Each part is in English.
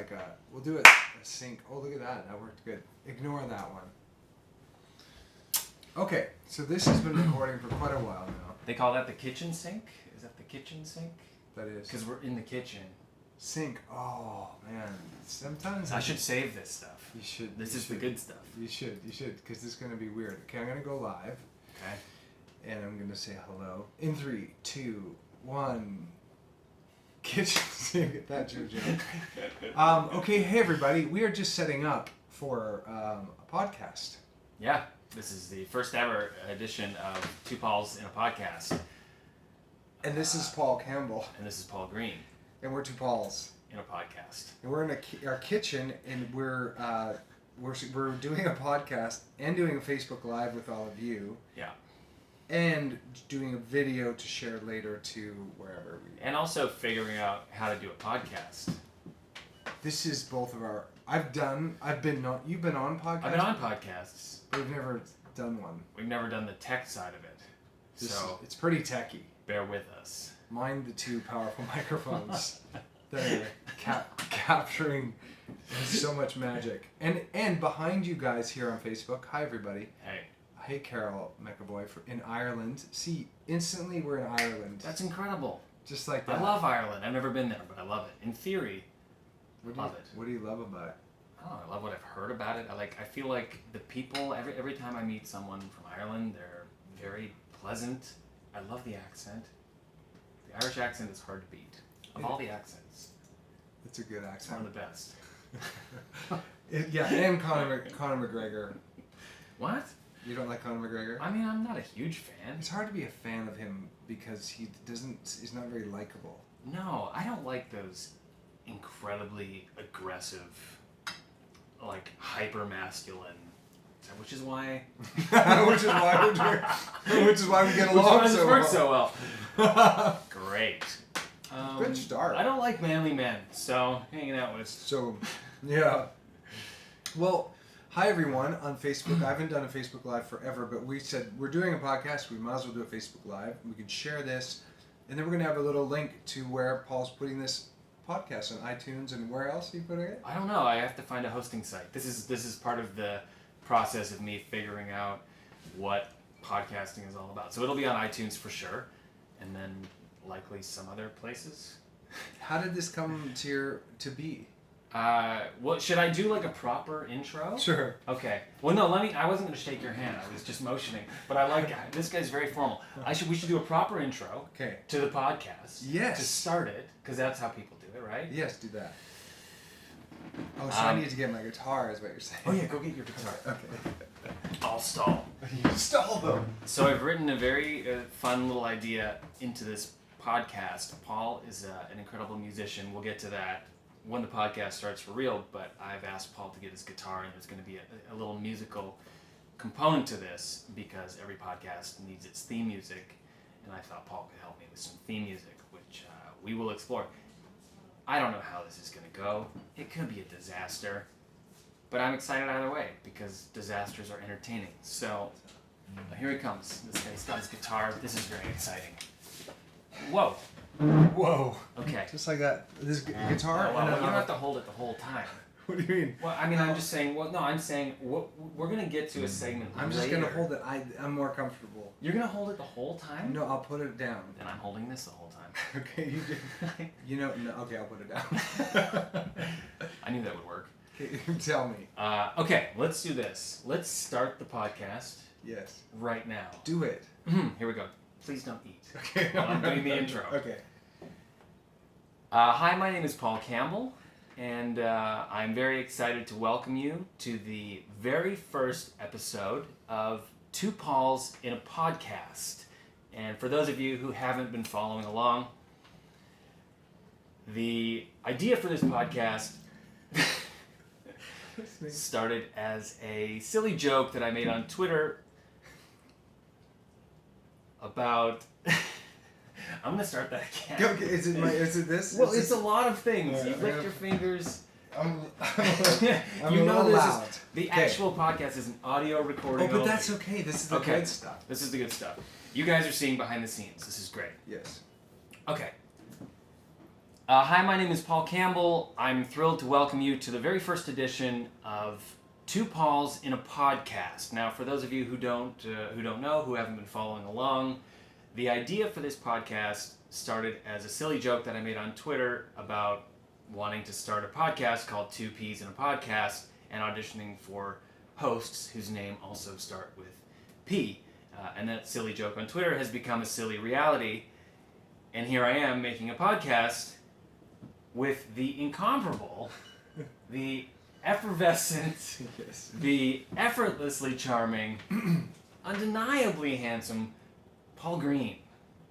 a sink. Oh, look at that. That worked good. Ignore that one. Okay, so this has been recording for quite a while now. They call that the kitchen sink? Is that the kitchen sink? That is. Because we're in the kitchen. Sink. Oh, man. Sometimes I should save this stuff. You should. This is the good stuff. You should, because this is going to be weird. Okay, I'm going to go live. Okay. And I'm going to say hello. In 3, 2, 1. Kitchen sink. That's your joke. Okay, hey everybody. We are just setting up for a podcast. Yeah. This is the first ever edition of Two Pauls in a Podcast. And this is Paul Campbell. And this is Paul Greene. And we're two Pauls. In a podcast. And we're in our kitchen, and we're doing a podcast and doing a Facebook Live with all of you. Yeah. And doing a video to share later to wherever we. And also figuring out how to do a podcast. This is both of our. You've been on podcasts. I've been on podcasts. But we've never done one. We've never done the tech side of it. It's pretty techy. Bear with us. Mind the two powerful microphones that are capturing so much magic. And behind you guys here on Facebook, hi everybody. Hey Carol McAvoy in Ireland. See, instantly we're in Ireland. That's incredible. Just like that. I love Ireland. I've never been there, but I love it. In theory, love it. What do you love about it? Oh, I love what I've heard about it. I feel like the people, every time I meet someone from Ireland, they're very pleasant. I love the accent. The Irish accent is hard to beat. Of all the accents. It's a good accent. It's one of the best. And Conor McGregor. What? You don't like Conor McGregor? I mean, I'm not a huge fan. It's hard to be a fan of him because he's not very likable. No, I don't like those incredibly aggressive, like hyper masculine, which is why we get along so well. Great. Good start. I don't like manly men, so hanging out with. So, yeah. Well, hi everyone on Facebook. I haven't done a Facebook Live forever, but we said we're doing a podcast. We might as well do a Facebook Live. We can share this, and then we're gonna have a little link to where Paul's putting this podcast on iTunes, and where else are you putting it? I don't know. I have to find a hosting site. This is part of the process of me figuring out what podcasting is all about. So it'll be on iTunes for sure, and then likely some other places. How did this come to be? What should I do, like a proper intro? Sure. Okay. Well, no. I wasn't going to shake your hand. I was just motioning. But I like this guy's very formal. We should do a proper intro. Okay. To the podcast. Yes. To start it, because that's how people do it, right? Yes, do that. Oh, so I need to get my guitar, is what you're saying. Oh yeah, go get your guitar. Okay. I'll stall. You stall though. So I've written a very fun little idea into this podcast. Paul is an incredible musician. We'll get to that when the podcast starts for real, but I've asked Paul to get his guitar, and there's going to be a little musical component to this because every podcast needs its theme music, and I thought Paul could help me with some theme music, which we will explore. I don't know how this is going to go. It could be a disaster, but I'm excited either way because disasters are entertaining. So here he comes. This guy's got his guitar. This is very exciting. Whoa. Okay. Just like that. This guitar? Well, you don't have to hold it the whole time. What do you mean? Well, I mean, I'm just saying. Well, no, I'm saying we're gonna get to a segment. I'm just gonna hold it. I'm more comfortable. You're gonna hold it the whole time? No, I'll put it down. Then I'm holding this the whole time. Okay, you do. No, okay, I'll put it down. I knew that would work. Okay, tell me. Okay, let's do this. Let's start the podcast. Yes. Right now. Do it. Here we go. Please don't eat. Okay. I'm doing the intro. Okay. Hi, my name is Paul Campbell, and I'm very excited to welcome you to the very first episode of Two Pauls in a Podcast. And for those of you who haven't been following along, the idea for this podcast started as a silly joke that I made on Twitter about... I'm going to start that again. Okay, is it this? Well, it's a lot of things. You lift your fingers. I'm you know this loud. is the actual podcast is an audio recording. Oh, but that's okay. This is the good stuff. This is the good stuff. You guys are seeing behind the scenes. This is great. Yes. Okay. Hi, my name is Paul Campbell. I'm thrilled to welcome you to the very first edition of Two Pauls in a Podcast. Now, for those of you who don't know, who haven't been following along, the idea for this podcast started as a silly joke that I made on Twitter about wanting to start a podcast called Two Peas in a Podcast and auditioning for hosts whose name also start with P. And that silly joke on Twitter has become a silly reality. And here I am making a podcast with the incomparable, the effervescent, Yes. the effortlessly charming, undeniably handsome Paul Greene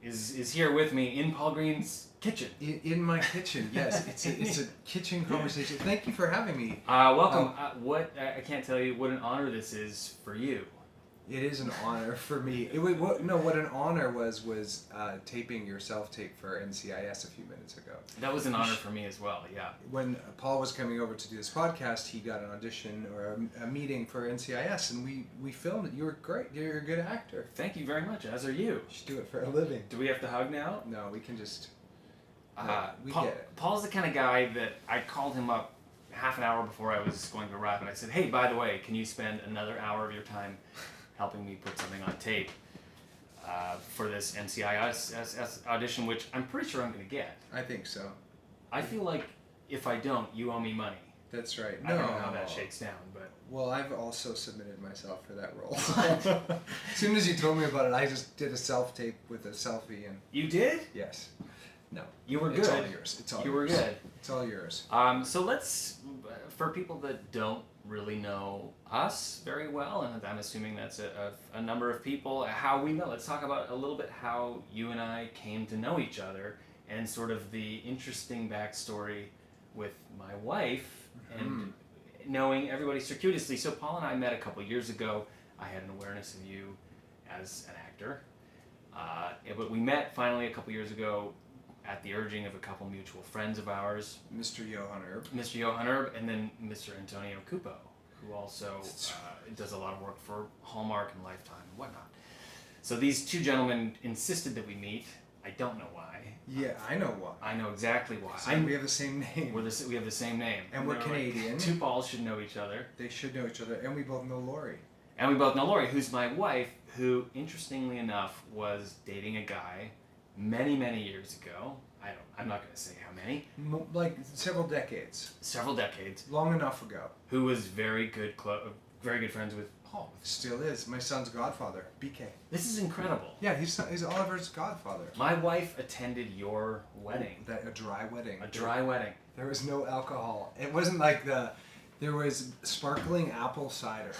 is here with me in Paul Greene's kitchen. In my kitchen, yes. It's a kitchen conversation. Thank you for having me. Welcome. I can't tell you what an honor this is for you. It is an honor for me. What an honor was taping your self-tape for NCIS a few minutes ago. That was an honor for me as well, yeah. When Paul was coming over to do this podcast, he got an audition or a meeting for NCIS, and we filmed it. You were great. You're a good actor. Thank you very much, as are you. You should do it for a living. Do we have to hug now? No, we can just... we Paul, get it. Paul's the kind of guy that I called him up half an hour before I was going to arrive, and I said, hey, by the way, can you spend another hour of your time helping me put something on tape for this NCIS audition, which I'm pretty sure I'm going to get. I think so. I feel like if I don't, you owe me money. That's right. I don't know how that shakes down, but... Well, I've also submitted myself for that role. As soon as you told me about it, I just did a self-tape with a selfie, and... You did? Yes. No. You were good. It's all yours. It's all you yours. were good. It's all yours. So let's, for people that don't really know us very well, and I'm assuming that's a number of people, how we know. Let's talk about a little bit how you and I came to know each other and sort of the interesting backstory with my wife and knowing everybody circuitously. So Paul and I met a couple years ago. I had an awareness of you as an actor. But we met finally a couple years ago at the urging of a couple mutual friends of ours. Mr. Johan Erb. Mr. Johan Erb, and then Mr. Antonio Cupo, who also does a lot of work for Hallmark and Lifetime and whatnot. So these two gentlemen insisted that we meet. I don't know why. Yeah, I know why. I know exactly why. We have the same name. We have the same name. And we're Canadian. Like, two Pauls should know each other. They should know each other, and we both know Lori. And we both know Lori, who's my wife, who, interestingly enough, was dating a guy many, many years ago. I'm not going to say how many. Like several decades. Several decades. Long enough ago. Who was very good friends with Paul. Still is. My son's godfather, BK. This is incredible. Yeah, he's Oliver's godfather. My wife attended your wedding. A dry wedding. A dry wedding. There was no alcohol. It wasn't like there was sparkling apple cider.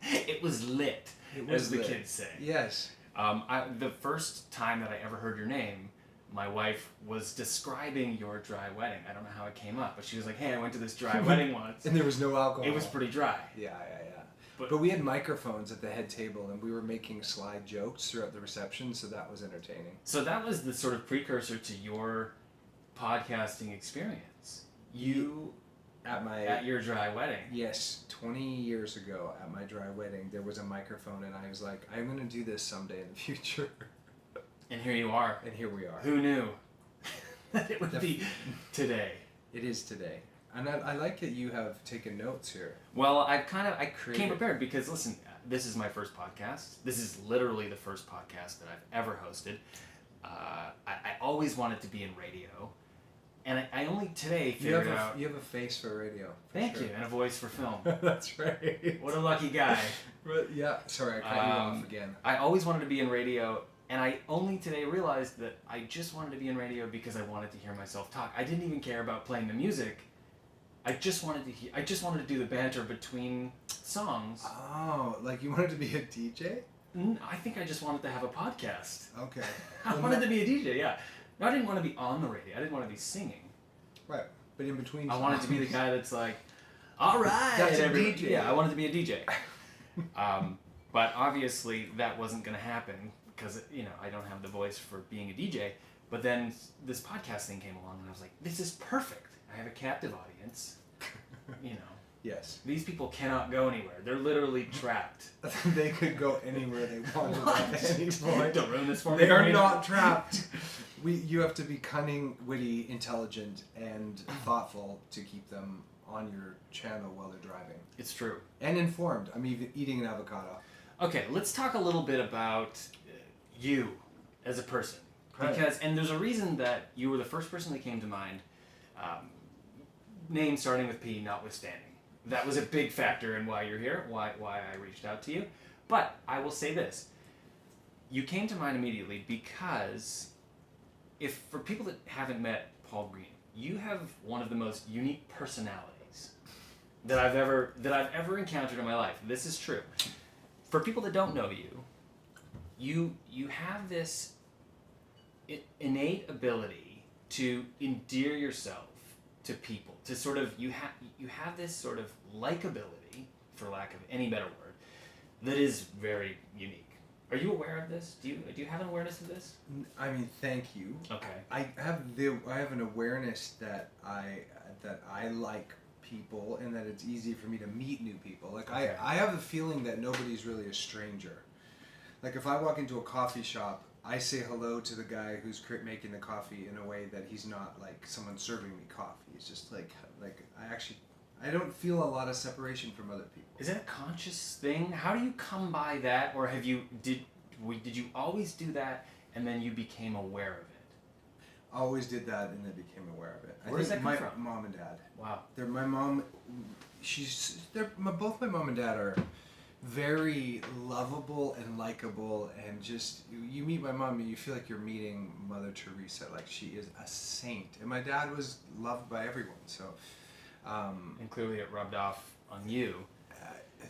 It was lit, as the kids say. Yes. The first time that I ever heard your name, my wife was describing your dry wedding. I don't know how it came up, but she was like, hey, I went to this dry wedding once. And there was no alcohol. It was pretty dry. Yeah. But we had microphones at the head table, and we were making slide jokes throughout the reception, so that was entertaining. So that was the sort of precursor to your podcasting experience. You... At your dry wedding. Yes, 20 years ago at my dry wedding, there was a microphone, and I was like, I'm going to do this someday in the future. And here you are. And here we are. Who knew that it would be today? It is today. And I like that you have taken notes here. Well, I came prepared because, listen, this is my first podcast. This is literally the first podcast that I've ever hosted. I always wanted to be in radio. And I only today figured out... You have a face for radio. Thank you, and a voice for film. That's right. What a lucky guy. Yeah, sorry, I cut you off again. I always wanted to be in radio, and I only today realized that I just wanted to be in radio because I wanted to hear myself talk. I didn't even care about playing the music. I just wanted to do the banter between songs. Oh, like you wanted to be a DJ? I think I just wanted to have a podcast. Okay. I wanted to be a DJ, yeah. No, I didn't want to be on the radio. I didn't want to be singing. Right, but in between I wanted to be the guy that's like, all right. That's a DJ. Yeah, I wanted to be a DJ. But obviously that wasn't going to happen because, I don't have the voice for being a DJ. But then this podcast thing came along and I was like, this is perfect. I have a captive audience. Yes. These people cannot go anywhere. They're literally trapped. They could go anywhere they wanted at any point. Don't ruin this for me. They are not trapped. You have to be cunning, witty, intelligent, and thoughtful to keep them on your channel while they're driving. It's true. And informed. I'm even eating an avocado. Okay, let's talk a little bit about you as a person. Right. And there's a reason that you were the first person that came to mind, name starting with P notwithstanding. That was a big factor in why you're here, why I reached out to you. But I will say this. You came to mind immediately because for people that haven't met Paul Greene, you have one of the most unique personalities that I've ever encountered in my life. This is true. For people that don't know you have this innate ability to endear yourself to people, to sort of you have this sort of likability, for lack of any better word, that is very unique. Are you aware of this? Do you have an awareness of this? I mean, thank you. Okay. I have an awareness that I like people and that it's easy for me to meet new people. Like Okay. I have a feeling that nobody's really a stranger. Like if I walk into a coffee shop, I say hello to the guy who's making the coffee in a way that he's not like someone serving me coffee. It's just like I don't feel a lot of separation from other people. Is it a conscious thing? How do you come by that, or did you always do that and then you became aware of it? Always did that and then became aware of it. Where does that come from? My mom and dad. Wow. My mom. Both my mom and dad are very lovable and likable, and just you meet my mom and you feel like you're meeting Mother Teresa. Like she is a saint, and my dad was loved by everyone. So. And clearly it rubbed off on you.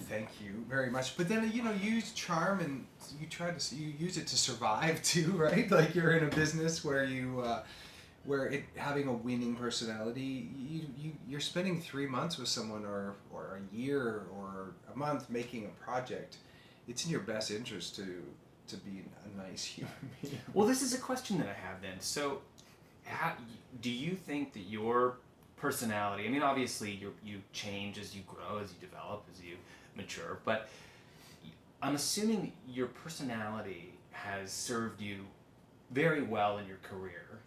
Thank you very much. But then you use charm and you use it to survive too, right? Like you're in a business where having a winning personality, you're spending 3 months with someone or a year or a month making a project. It's in your best interest to be a nice human being. Well, this is a question that I have then. So, do you think that your personality, I mean, obviously you change as you grow, as you develop, as you mature, but I'm assuming your personality has served you very well in your career.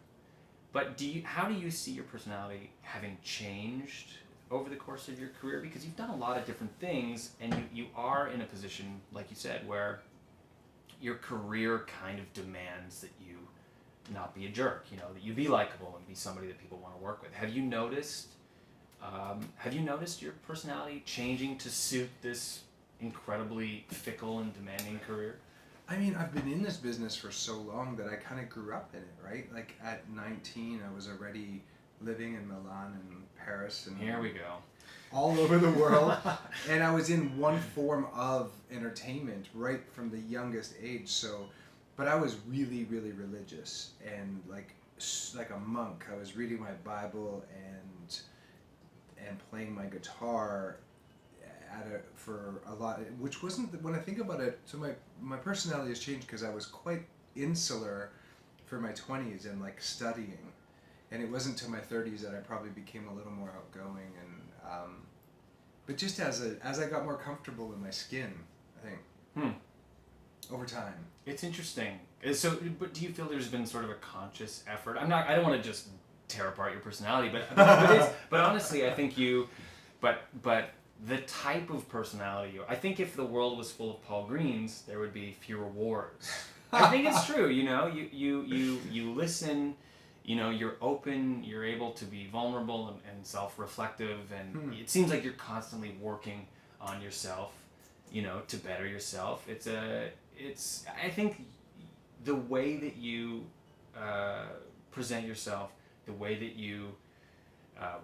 But how do you see your personality having changed over the course of your career? Because you've done a lot of different things, and you are in a position, like you said, where your career kind of demands that you not be a jerk, that you be likable and be somebody that people want to work with. Have you noticed your personality changing to suit this incredibly fickle and demanding career? I mean, I've been in this business for so long that I kind of grew up in it, right? Like at 19, I was already living in Milan and Paris and here we go, all over the world, and I was in one form of entertainment right from the youngest age. So. But I was really, really religious and like a monk. I was reading my Bible and playing my guitar for a lot, which wasn't when I think about it. So my personality has changed because I was quite insular for my 20s and like studying, and it wasn't until my 30s that I probably became a little more outgoing and but just as I got more comfortable in my skin, I think. Over time. It's interesting. So, but do you feel there's been sort of a conscious effort? I don't want to just tear apart your personality, but honestly, I think but the type of personality I think if the world was full of Paul Greenes, there would be fewer wars. I think it's true. You listen. You're open. You're able to be vulnerable and self-reflective, and it seems like you're constantly working on yourself. To better yourself. I think the way that you present yourself, the way that you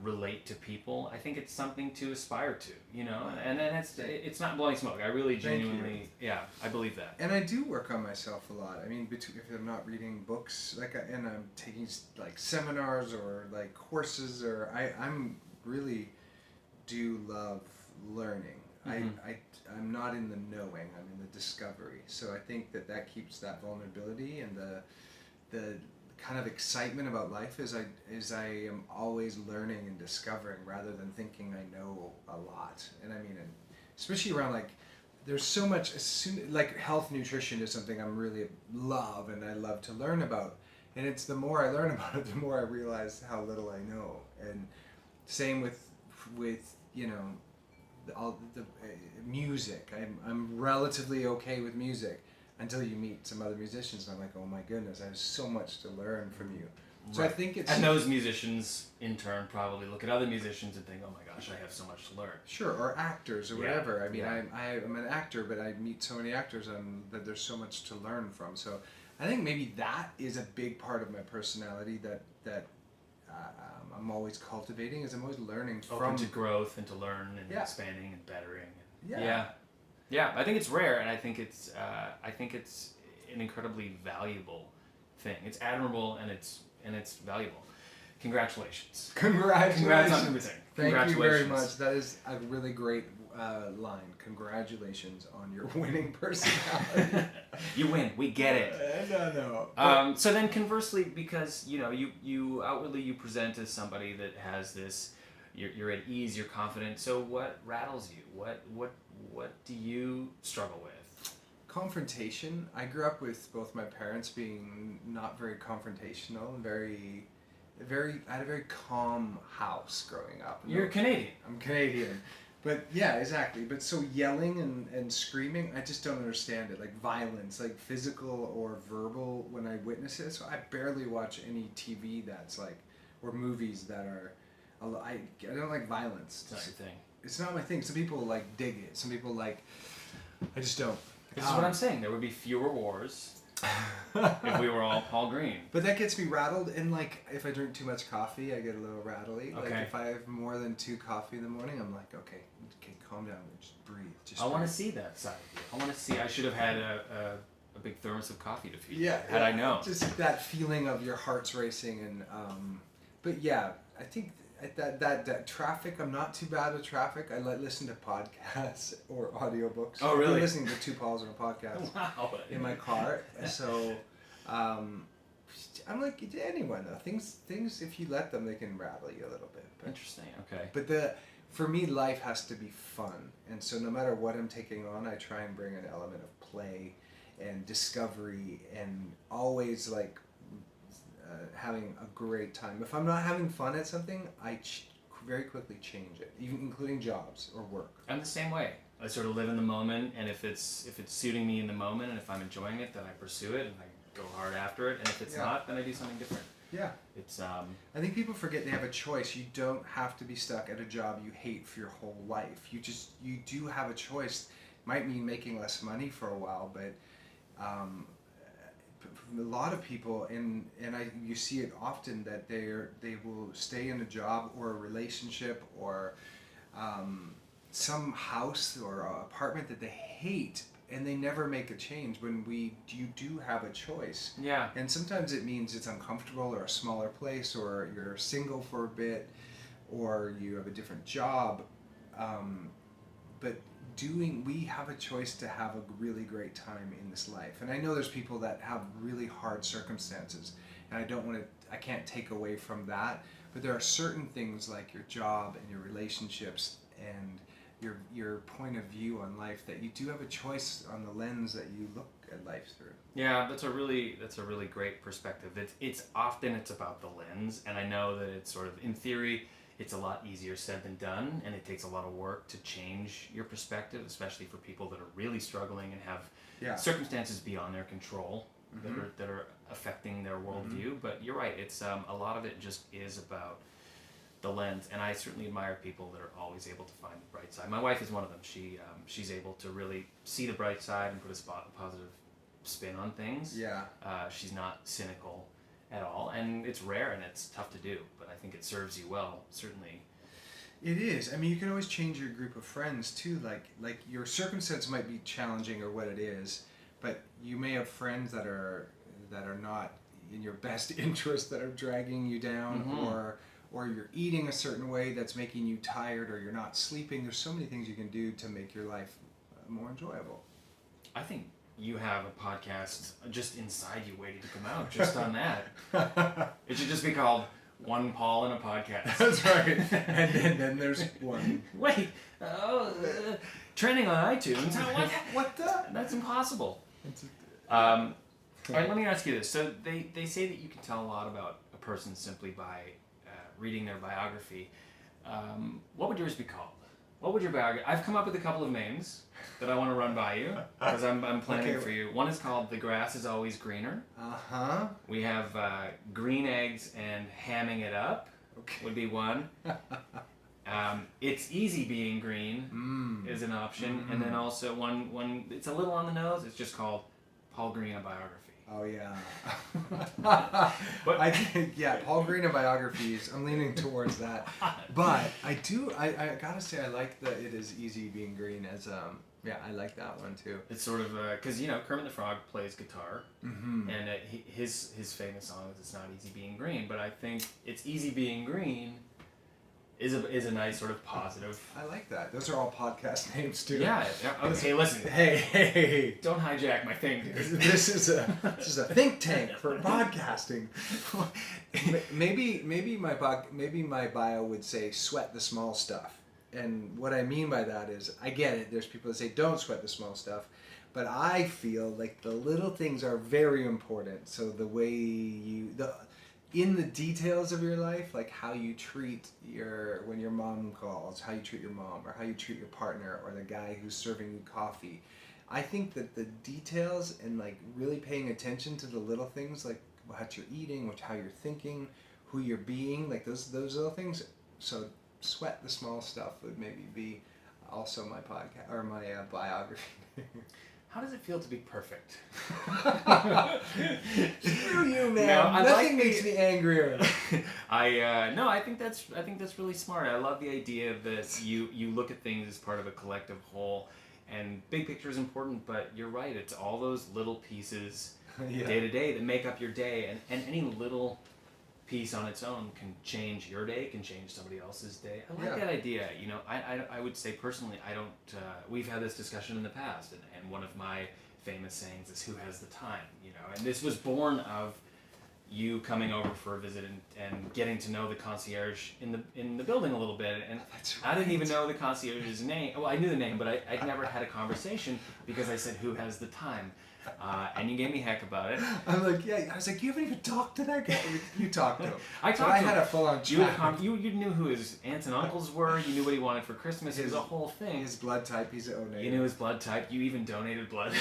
relate to people, I think it's something to aspire to, and then it's not blowing smoke. I really genuinely, I believe that. And I do work on myself a lot. I mean, if I'm not reading books, and I'm taking like seminars or like courses, or I'm really do love learning. Mm-hmm. I'm not in the knowing, I'm in the discovery. So I think that keeps that vulnerability and the kind of excitement about life is I am always learning and discovering rather than thinking I know a lot. And I mean, especially around like, there's so much, like health nutrition is something I'm really love and I love to learn about. And it's the more I learn about it, the more I realize how little I know. And same with you know, all the music. I'm relatively okay with music until you meet some other musicians, and I'm like, oh my goodness, I have so much to learn from you. So right. I think it's... And those musicians, in turn, probably look at other musicians and think, oh my gosh, I have so much to learn. Sure, or actors or Yeah. whatever. I mean, Yeah. I'm an actor, but I meet so many actors that there's so much to learn from. So I think maybe that is a big part of my personality that I'm always cultivating, is I'm always learning from... Open to growth and to learn and Yeah. expanding and bettering. Yeah. Yeah, I think it's rare, and I think it's an incredibly valuable thing. It's admirable, and it's valuable. Congratulations. Congratulations. Congrats on everything. Thank you very much. That is a really great line. Congratulations on your winning personality. You win. We get it. No. So then, conversely, because you outwardly you present as somebody that has this, you're at ease, you're confident. So what rattles you? What do you struggle with? Confrontation. I grew up with both my parents being not very confrontational and I had a very calm house growing up. You're Canadian. I'm Canadian. But yeah, exactly. But so yelling and screaming, I just don't understand it. Like violence, like physical or verbal, when I witness it. So I barely watch any TV that's like, or movies that are, I don't like violence. It's not your thing. It's not my thing. Some people like dig it. Some people like, I just don't. This is what I'm saying. There would be fewer wars if we were all Paul Greene. But that gets me rattled, and like if I drink too much coffee, I get a little rattly. Okay. Like if I have more than 2 coffee in the morning, I'm like, okay, calm down, just breathe. I want to see that side of you. I want to see. I should have had a big thermos of coffee to feed. Yeah. Had I known. Just that feeling of your heart's racing, and but yeah, I think that traffic. I'm not too bad with traffic. I listen to podcasts or audiobooks. Oh, really? I'm listening to 2 Pauls on a podcast. Wow. In my car, so I'm like anyone though. Things if you let them, they can rattle you a little bit. But, Interesting. Okay. but for me, life has to be fun, and so no matter what I'm taking on, I try and bring an element of play and discovery, and always like having a great time. If I'm not having fun at something, I very quickly change it, even including jobs or work. I'm the same way. I sort of live in the moment, and if it's suiting me in the moment, and if I'm enjoying it, then I pursue it and I go hard after it. And if it's not, then I do something different. Yeah. It's I think people forget they have a choice. You don't have to be stuck at a job you hate for your whole life. You do have a choice. Might mean making less money for a while, but a lot of people, you see it often, that they will stay in a job or a relationship or some house or apartment that they hate, and they never make a change. When you do have a choice. Yeah. And sometimes it means it's uncomfortable, or a smaller place, or you're single for a bit, or you have a different job. But we have a choice to have a really great time in this life. And I know there's people that have really hard circumstances, and I can't take away from that, but there are certain things like your job and your relationships and your point of view on life that you do have a choice on the lens that you look at life through. Yeah, that's a really great perspective. It's often about the lens, and I know that it's sort of, in theory, it's a lot easier said than done, and it takes a lot of work to change your perspective, especially for people that are really struggling and have circumstances beyond their control that are affecting their worldview. But you're right, it's a lot of it just is about the lens, and I certainly admire people that are always able to find the bright side. My wife is one of them. She's able to really see the bright side and put a positive spin on things. Yeah. She's not cynical at all, and it's rare and it's tough to do, but I think it serves you well, certainly. It is. I mean, you can always change your group of friends too. Like your circumstance might be challenging or what it is, but you may have friends that are not in your best interest, that are dragging you down, or you're eating a certain way that's making you tired, or you're not sleeping. There's so many things you can do to make your life more enjoyable. I think you have a podcast just inside you waiting to come out, just on that. It should just be called One Paul and a Podcast. That's right. And then there's one. Wait, trending on iTunes. What the? That's impossible. All right, let me ask you this. So they say that you can tell a lot about a person simply by reading their biography. What would yours be called? What would your biography... I've come up with a couple of names that I want to run by you because I'm planning for you. One is called The Grass is Always Greener. Uh-huh. We have Green Eggs and Hamming It Up would be one. It's Easy Being Green is an option. And then also one, it's a little on the nose, it's just called Paul Greene, a biography. Oh, yeah. But I think, Paul Greene biographies, I'm leaning towards that. But I gotta say, I like that it is Easy Being Green as, I like that one too. it's sort of, because, Kermit the Frog plays guitar, and his famous song is It's Not Easy Being Green, but I think It's Easy Being Green is a nice sort of positive. I like that. Those are all podcast names too. Yeah. Okay, listen. Hey. Don't hijack my thing, dude. This is a think tank for podcasting. maybe my bio would say sweat the small stuff. And what I mean by that is, I get it. There's people that say don't sweat the small stuff, but I feel like the little things are very important. So the way in the details of your life, like how you treat when your mom calls, how you treat your mom, or how you treat your partner, or the guy who's serving you coffee. I think that the details and like really paying attention to the little things, like what you're eating, how you're thinking, who you're being, like those little things. So sweat the small stuff would maybe be also my podcast or my biography. How does it feel to be perfect? Screw you, man. No, Nothing makes me angrier. I think that's really smart. I love the idea that you look at things as part of a collective whole, and big picture is important. But you're right. It's all those little pieces day to day that make up your day, and any little piece on its own can change your day, can change somebody else's day. I like that idea. I would say personally, I don't. We've had this discussion in the past, and one of my famous sayings is, "Who has the time?" And this was born of you coming over for a visit and getting to know the concierge in the building a little bit. And That's right. I didn't even know the concierge's name. Well, I knew the name, but I'd never had a conversation because I said, "Who has the time?" And you gave me heck about it. I'm like, I was like, you haven't even talked to that guy. You talked to him. I talked to him. I had a full-on chat. You knew who his aunts and uncles were. You knew what he wanted for Christmas. It was a whole thing. His blood type, he's O negative. You knew his blood type. You even donated blood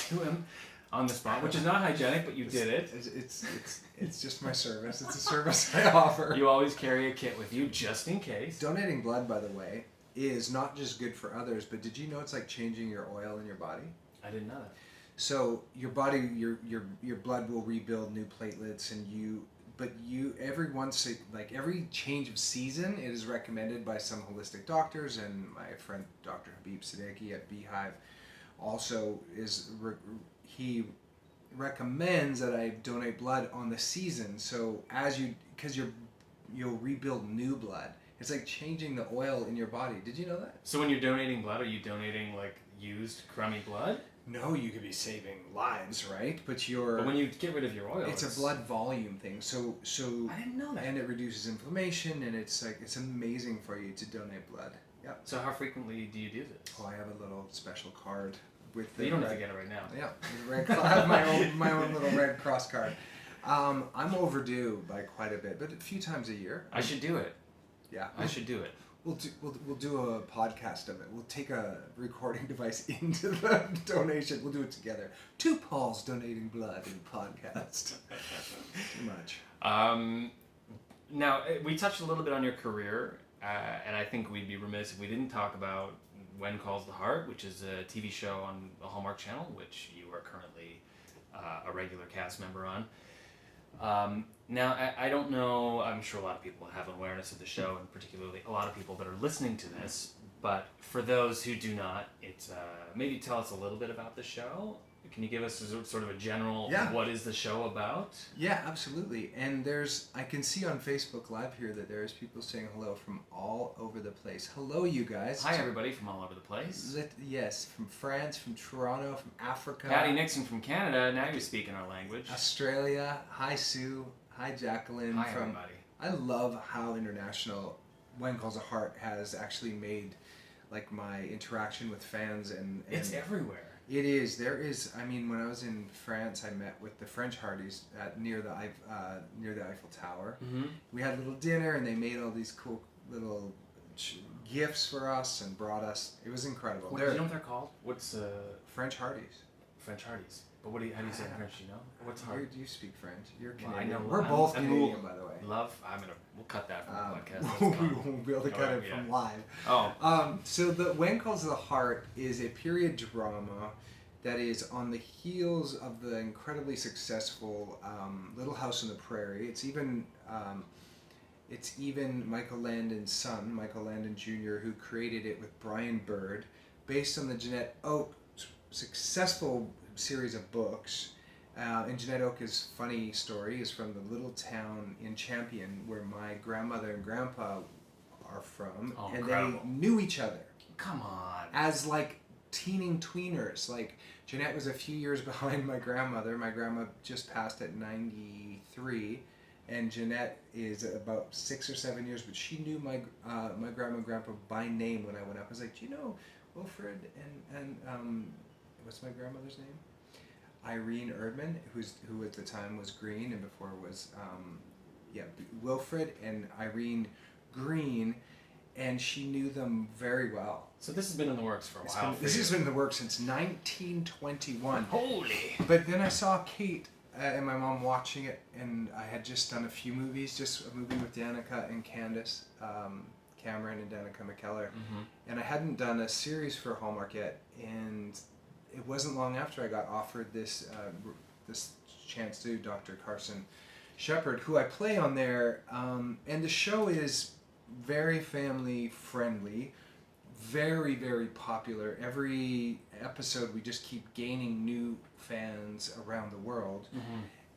to him on the spot, which is not hygienic, but you did it. It's just my service. It's a service I offer. You always carry a kit with you just in case. Donating blood, by the way, is not just good for others, but did you know it's like changing your oil in your body? I didn't know that. So your body, your blood will rebuild new platelets, every change of season, it is recommended by some holistic doctors, and my friend Dr. Habib Siddiqui at Beehive also he recommends that I donate blood on the season. So because you'll rebuild new blood. It's like changing the oil in your body. Did you know that? So when you're donating blood, are you donating like used crummy blood? No, you could be saving lives, right? But when you get rid of your oil, it's a blood volume thing. So I didn't know that. And it reduces inflammation, and it's amazing for you to donate blood. Yeah. So how frequently do you do this? Oh, I have a little special card with. You don't have to get it right now. Yeah, I have my own little Red Cross card. I'm overdue by quite a bit, but a few times a year. I should do it. Yeah, I should do it. We'll do a podcast of it. We'll take a recording device into the donation. We'll do it together. Two Pauls donating blood in podcast. Too much. Now, we touched a little bit on your career, and I think we'd be remiss if we didn't talk about When Calls the Heart, which is a TV show on the Hallmark Channel, which you are currently a regular cast member on. Now, I don't know, I'm sure a lot of people have awareness of the show, and particularly a lot of people that are listening to this, but for those who do not, maybe tell us a little bit about the show. Can you give us sort of a general, what is the show about? Yeah, absolutely. And I can see on Facebook Live here that there's people saying hello from all over the place. Hello, you guys. Hi, everybody from all over the place. Yes, from France, from Toronto, from Africa. Patty Nixon from Canada, now you're speaking our language. Australia. Hi, Sue. Hi, Jacqueline. Hi, everybody. I love how international When Calls the Heart has actually made like my interaction with fans and it's everywhere. It is. There is. I mean, when I was in France, I met with the French Hearties near the Eiffel Tower. Mm-hmm. We had a little dinner, and they made all these cool little gifts for us and brought us. It was incredible. Do you know what they're called? What's French Hearties. French Hearties. But how do you say it in French? Do you know? What's hard? You speak French. You're Well, Canadian. I know. We're both Canadian, by the way. We'll cut that from the podcast. We won't be able to cut it from live. Oh. So the When Calls the Heart is a period drama that is on the heels of the incredibly successful Little House on the Prairie. It's even Michael Landon's son, Michael Landon Jr., who created it with Brian Bird, based on the Jeanette Oak successful series of books. And Jeanette Oak's funny story is from the little town in Champion where my grandmother and grandpa are from, and incredible. they knew each other. Come on. As like teeny tweeners. Like Jeanette was a few years behind my grandmother. My grandma just passed at 93, and Jeanette is about 6 or 7 years, but she knew my grandma and grandpa by name when I went up. I was like, do you know Wilfred and what's my grandmother's name? Irene Erdman, who at the time was Greene, and before was Wilfred and Irene Greene, and she knew them very well. So this has been in the works for a while. This has been in the works since 1921. Holy! But then I saw Kate and my mom watching it, and I had just done a few movies, just a movie with Danica and Candace Cameron and Danica McKellar, and I hadn't done a series for Hallmark yet, and it wasn't long after I got offered this chance to do Dr. Carson Shepherd, who I play on there, and the show is very family friendly, very, very popular. Every episode we just keep gaining new fans around the world.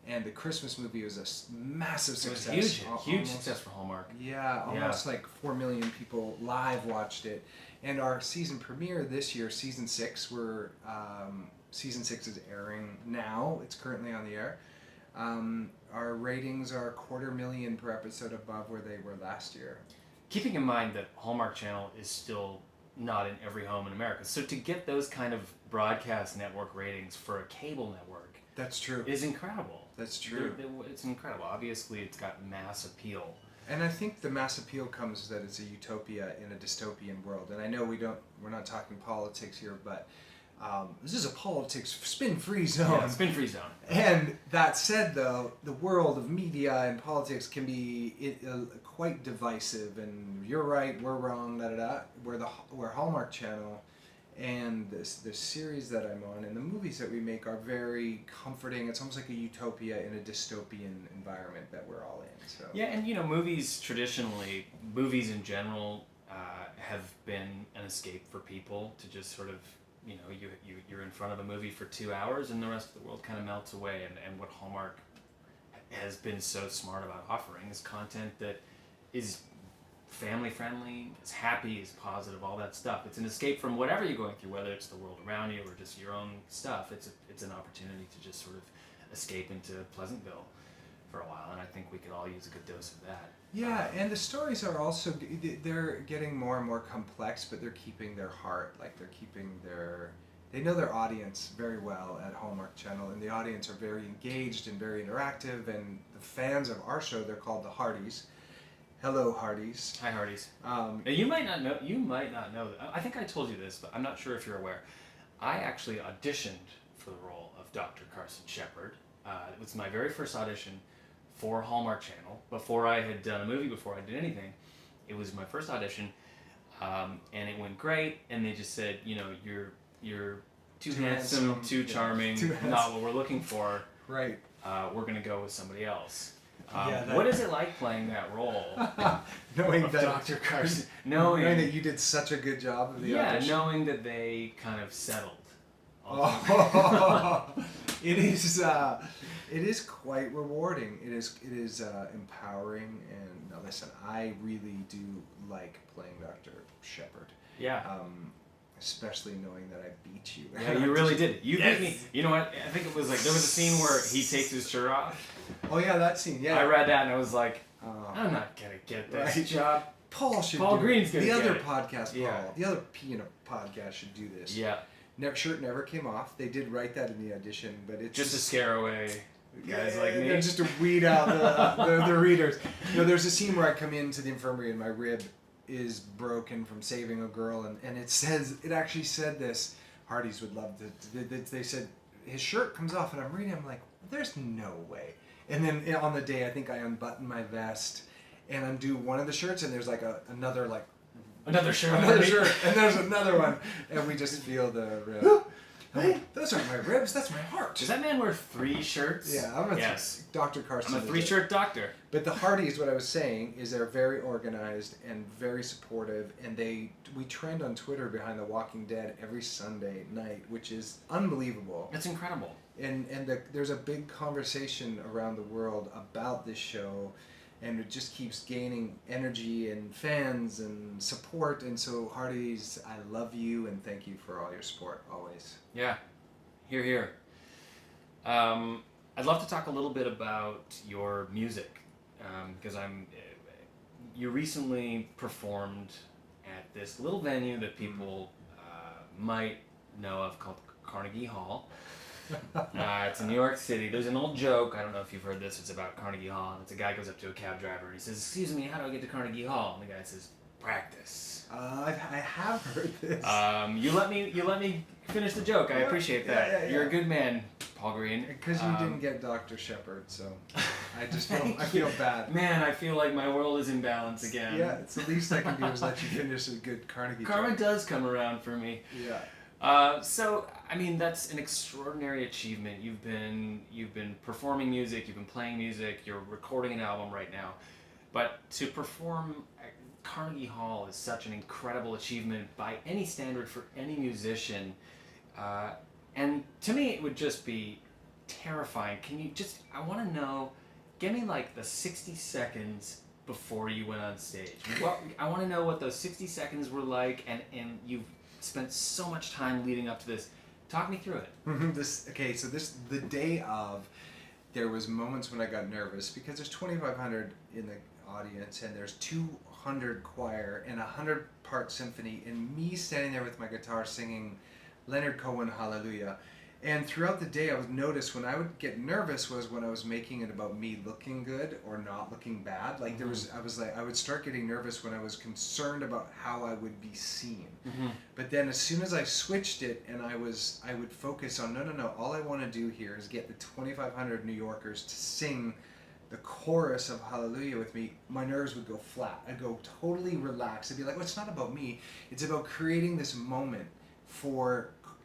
And the Christmas movie was a massive success. It was huge success for Hallmark. Yeah, almost like 4 million people live watched it. And our season premiere this year, season 6, season 6 is airing now. It's currently on the air. Our ratings are 250,000 per episode above where they were last year. Keeping in mind that Hallmark Channel is still not in every home in America. So to get those kind of broadcast network ratings for a cable network, that's true, is incredible. That's true. It's incredible. Obviously, it's got mass appeal. And I think the mass appeal comes that it's a utopia in a dystopian world. And I know we're not talking politics here, but this is a politics spin-free zone. Yeah, spin-free zone. And that said, though, the world of media and politics can be quite divisive. And you're right, we're wrong, da-da-da. Where Hallmark Channel and the series that I'm on and the movies that we make are very comforting. It's almost like a utopia in a dystopian environment that we're all in. So. Yeah, and movies traditionally, movies in general, have been an escape for people to just sort of, you're in front of a movie for 2 hours and the rest of the world kind of melts away. And what Hallmark has been so smart about offering is content that is family friendly, is happy, is positive, all that stuff. It's an escape from whatever you're going through, whether it's the world around you or just your own stuff. It's an opportunity to just sort of escape into Pleasantville for a while, and I think we could all use a good dose of that. Yeah, and the stories are also, they're getting more and more complex, but they're keeping their heart, like they know their audience very well at Hallmark Channel, and the audience are very engaged and very interactive, and the fans of our show, they're called the Hearties. Hello, Hearties. Hi, Hearties. Now, you might not know. I think I told you this, but I'm not sure if you're aware. I actually auditioned for the role of Dr. Carson Shepherd. It was my very first audition for Hallmark Channel. Before I had done a movie, before I did anything, it was my first audition, and it went great. And they just said, you're too handsome, too charming, not what we're looking for. Right. We're gonna go with somebody else. Yeah, what is it like playing that role? knowing of that Dr. Carson, knowing that you did such a good job of the audition. Knowing that they kind of settled. It is quite rewarding. It is empowering, and now listen, I really do like playing Dr. Shepherd. Yeah. Especially knowing that I beat you. Yeah, you really did. You beat me. You know what? I think it was like there was a scene where he takes his shirt off. Oh yeah, that scene. Yeah. I read that and I was like, I'm not gonna get this job. Paul Greene's gonna the get other it. podcast. Yeah. Paul, the other podcast should do this. Yeah. Shirt never came off. They did write that in the audition, but it's just to scare away guys like me. Just to weed out the readers. There's a scene where I come into the infirmary and my rib is broken from saving a girl, and it actually said this. Hearties would love to. They said his shirt comes off, and I'm reading. I'm like, there's no way. And then on the day, I think I unbutton my vest, and undo one of the shirts, and there's like another shirt, and there's another one, and we just feel the rib. Hey, those aren't my ribs, that's my heart. Does that man wear 3 shirts? Yeah, Dr. Carson. I'm a 3-shirt doctor. But the Hearties, what I was saying, is they're very organized and very supportive, and we trend on Twitter behind The Walking Dead every Sunday night, which is unbelievable. It's incredible. And there's a big conversation around the world about this show, and it just keeps gaining energy and fans and support. And so, Hearties, I love you and thank you for all your support always. Yeah, here. I'd love to talk a little bit about your music, because you recently performed at this little venue that people might know of called Carnegie Hall. It's in New York City. There's an old joke, I don't know if you've heard this, it's about Carnegie Hall, and it's a guy goes up to a cab driver and he says, "Excuse me, how do I get to Carnegie Hall?" And the guy says, "Practice." I have heard this. You let me finish the joke. I appreciate that. Yeah. You're a good man, Paul Greene. Because you didn't get Dr. Shepard, so I just feel bad. Man, I feel like my world is in balance again. Yeah, it's the least I can do is let you finish a good Carnegie Karma joke. does come around for me. Yeah. So, I mean, that's an extraordinary achievement. You've been performing music, you've been playing music, you're recording an album right now. But to perform at Carnegie Hall is such an incredible achievement by any standard for any musician. And to me, it would just be terrifying. I want to know, give me like the 60 seconds before you went on stage. I want to know what those 60 seconds were like, and you've spent so much time leading up to this. Talk me through it. The day of, there was moments when I got nervous because there's 2,500 in the audience and there's 200 choir and 100-part symphony and me standing there with my guitar singing Leonard Cohen Hallelujah. And throughout the day, I would notice when I would get nervous was when I was making it about me looking good or not looking bad. Like I would start getting nervous when I was concerned about how I would be seen. Mm-hmm. But then as soon as I switched it and I would focus on, no, all I want to do here is get the 2,500 New Yorkers to sing the chorus of Hallelujah with me, my nerves would go flat. I'd go totally relaxed. I'd be like, well, it's not about me. It's about creating this moment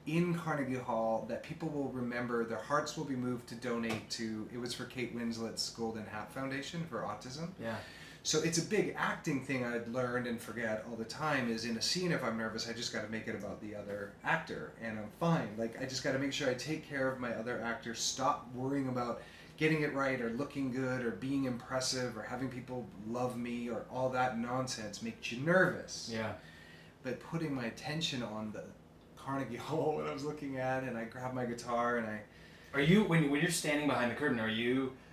in Carnegie Hall that people will remember, their hearts will be moved to donate to. It was for Kate Winslet's Golden Hat Foundation for autism. Yeah. So it's a big acting thing I'd learned and forget all the time is in a scene, if I'm nervous, I just got to make it about the other actor and I'm fine. Like I just got to make sure I take care of my other actors, stop worrying about getting it right or looking good or being impressive or having people love me or all that nonsense makes you nervous. Yeah. But putting my attention on the Carnegie Hall when I was looking at, and I grabbed my guitar and I. Are you when you're standing behind the curtain?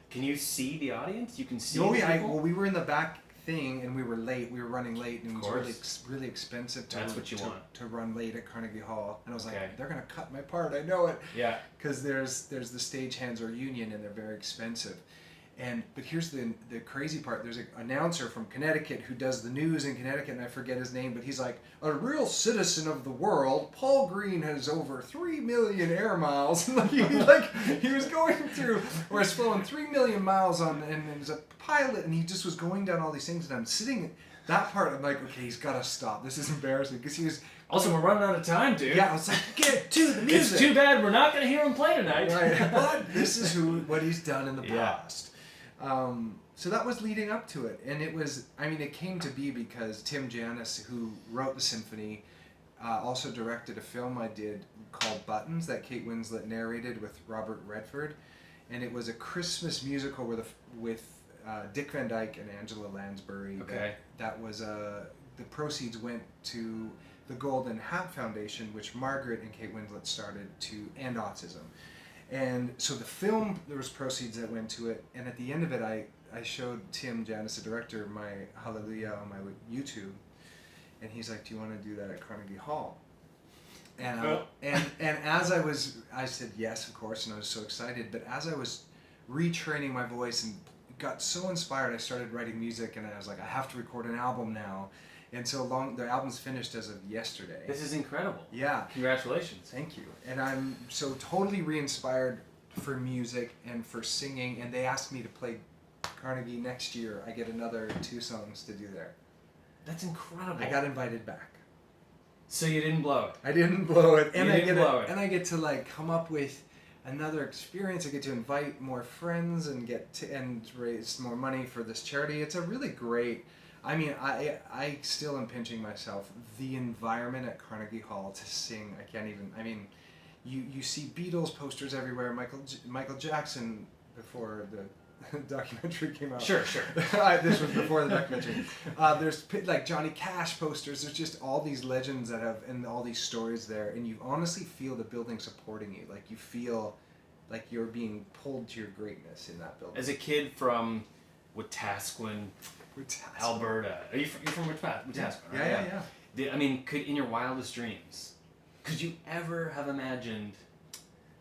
Can you see the audience? You can see. Oh yeah. Well, we were in the back thing and we were late. We were running late and it was really expensive to run late at Carnegie Hall. And I was like, they're gonna cut my part. I know it. Yeah. Because there's the stagehands or union and they're very expensive. But here's the crazy part. There's an announcer from Connecticut who does the news in Connecticut, and I forget his name, but he's like, a real citizen of the world, Paul Greene has over 3 million air miles. He was going through, or he's flown 3 million miles and he's a pilot, and he just was going down all these things, and I'm sitting, that part, I'm like, okay, he's got to stop. This is embarrassing, because he was... Also, we're running out of time, dude. Yeah, I was like, get to the music. It's too bad we're not going to hear him play tonight. Right, but this is what he's done in the past. So that was leading up to it, and it came to be because Tim Janis, who wrote the symphony, also directed a film I did called Buttons that Kate Winslet narrated with Robert Redford, and it was a Christmas musical with Dick Van Dyke and Angela Lansbury. Okay. That was the proceeds went to the Golden Hat Foundation, which Margaret and Kate Winslet started to end autism. And so the film, there was proceeds that went to it, and at the end of it, I showed Tim Janis, the director, my Hallelujah on my YouTube, and he's like, do you want to do that at Carnegie Hall? And as I said yes, of course, and I was so excited. But as I was retraining my voice and got so inspired, I started writing music, and I was like, I have to record an album now. And so the album's finished as of yesterday. This is incredible. Yeah. Congratulations. Thank you. And I'm so totally re-inspired for music and for singing. And they asked me to play Carnegie next year. I get another 2 songs to do there. That's incredible. I got invited back. So you didn't blow it. I didn't blow it. And And I get to like come up with another experience. I get to invite more friends and and raise more money for this charity. It's a really great. I mean, I still am pinching myself. The environment at Carnegie Hall to sing, I can't even. I mean, you see Beatles posters everywhere. Michael Jackson before the documentary came out. Sure. This was before the documentary. There's like Johnny Cash posters. There's just all these legends that have, and all these stories there, and you honestly feel the building supporting you. Like you feel like you're being pulled to your greatness in that building. As a kid from Wetaskiwin, Alberta. You're from Wetaskiwin, right? Yeah. I mean, in your wildest dreams, could you ever have imagined?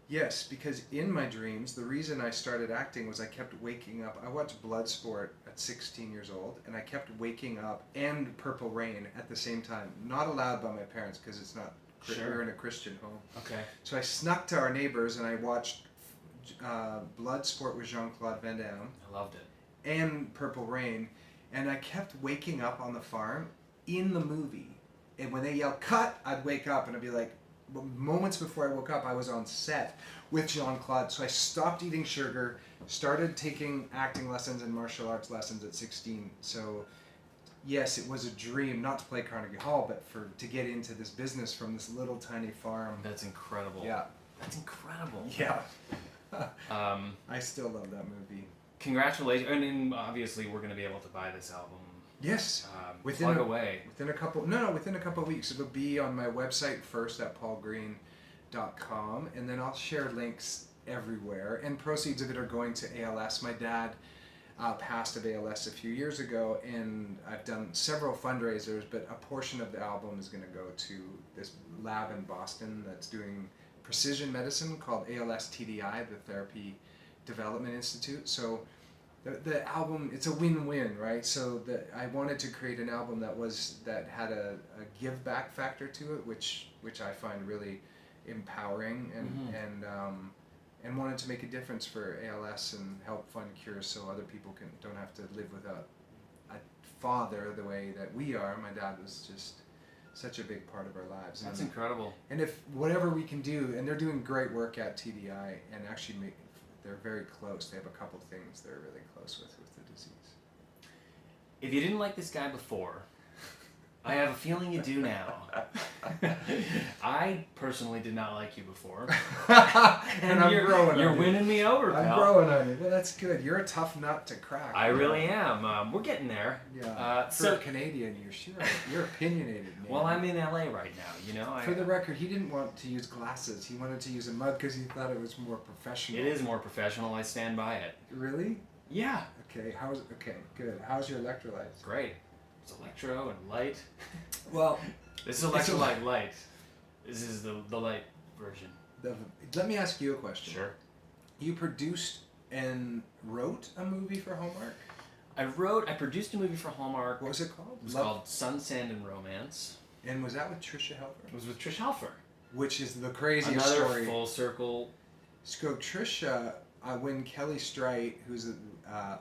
Yes, because in my dreams, the reason I started acting was I kept waking up. I watched Bloodsport at 16 years old, and I kept waking up and Purple Rain at the same time. Not allowed by my parents because it's not. Sure. We're in a Christian home. Okay. So I snuck to our neighbors and I watched Bloodsport with Jean-Claude Van Damme. I loved it. And Purple Rain, and I kept waking up on the farm in the movie. And when they yelled cut, I'd wake up and I'd be like, moments before I woke up, I was on set with Jean-Claude. So I stopped eating sugar, started taking acting lessons and martial arts lessons at 16. So yes, it was a dream, not to play Carnegie Hall, but to get into this business from this little tiny farm. That's incredible. Yeah. That's incredible. Yeah. I still love that movie. Congratulations. And obviously we're going to be able to buy this album. Yes. Within a couple of weeks. It'll be on my website first at paulgreene.com, and then I'll share links everywhere. And proceeds of it are going to ALS. My dad passed of ALS a few years ago, and I've done several fundraisers, but a portion of the album is going to go to this lab in Boston that's doing precision medicine called ALS TDI, the Therapy Development Institute. So the album, it's a win-win, right? So I wanted to create an album that had a give back factor to it, which I find really empowering, and wanted to make a difference for ALS and help fund cures so other people don't have to live without a father the way that we are. My dad was just such a big part of our lives. That's incredible. And if whatever we can do, and they're doing great work at TDI, and actually they're very close. They have a couple things they're really close with the disease. If you didn't like this guy before, I have a feeling you do now. I personally did not like you before. and I'm growing on you. You're winning me over, pal. I'm growing on you. Well, that's good. You're a tough nut to crack. I really am. We're getting there. Yeah. For a Canadian, you're opinionated, man. Well, I'm in LA right now, you know. For the record, he didn't want to use glasses. He wanted to use a mug because he thought it was more professional. It is more professional. I stand by it. Really? Yeah. Okay, good. How's your electrolytes? Great. It's electro and light. Well, this is electrolyte light. This is the light version. Let me ask you a question. Sure. You produced and wrote a movie for Hallmark? I produced a movie for Hallmark. What was it called? It was called Sun, Sand, and Romance. And was that with Tricia Helfer? It was with Tricia Helfer. Which is the craziest Another story. Full circle. So Tricia, when Kelly Strite, who's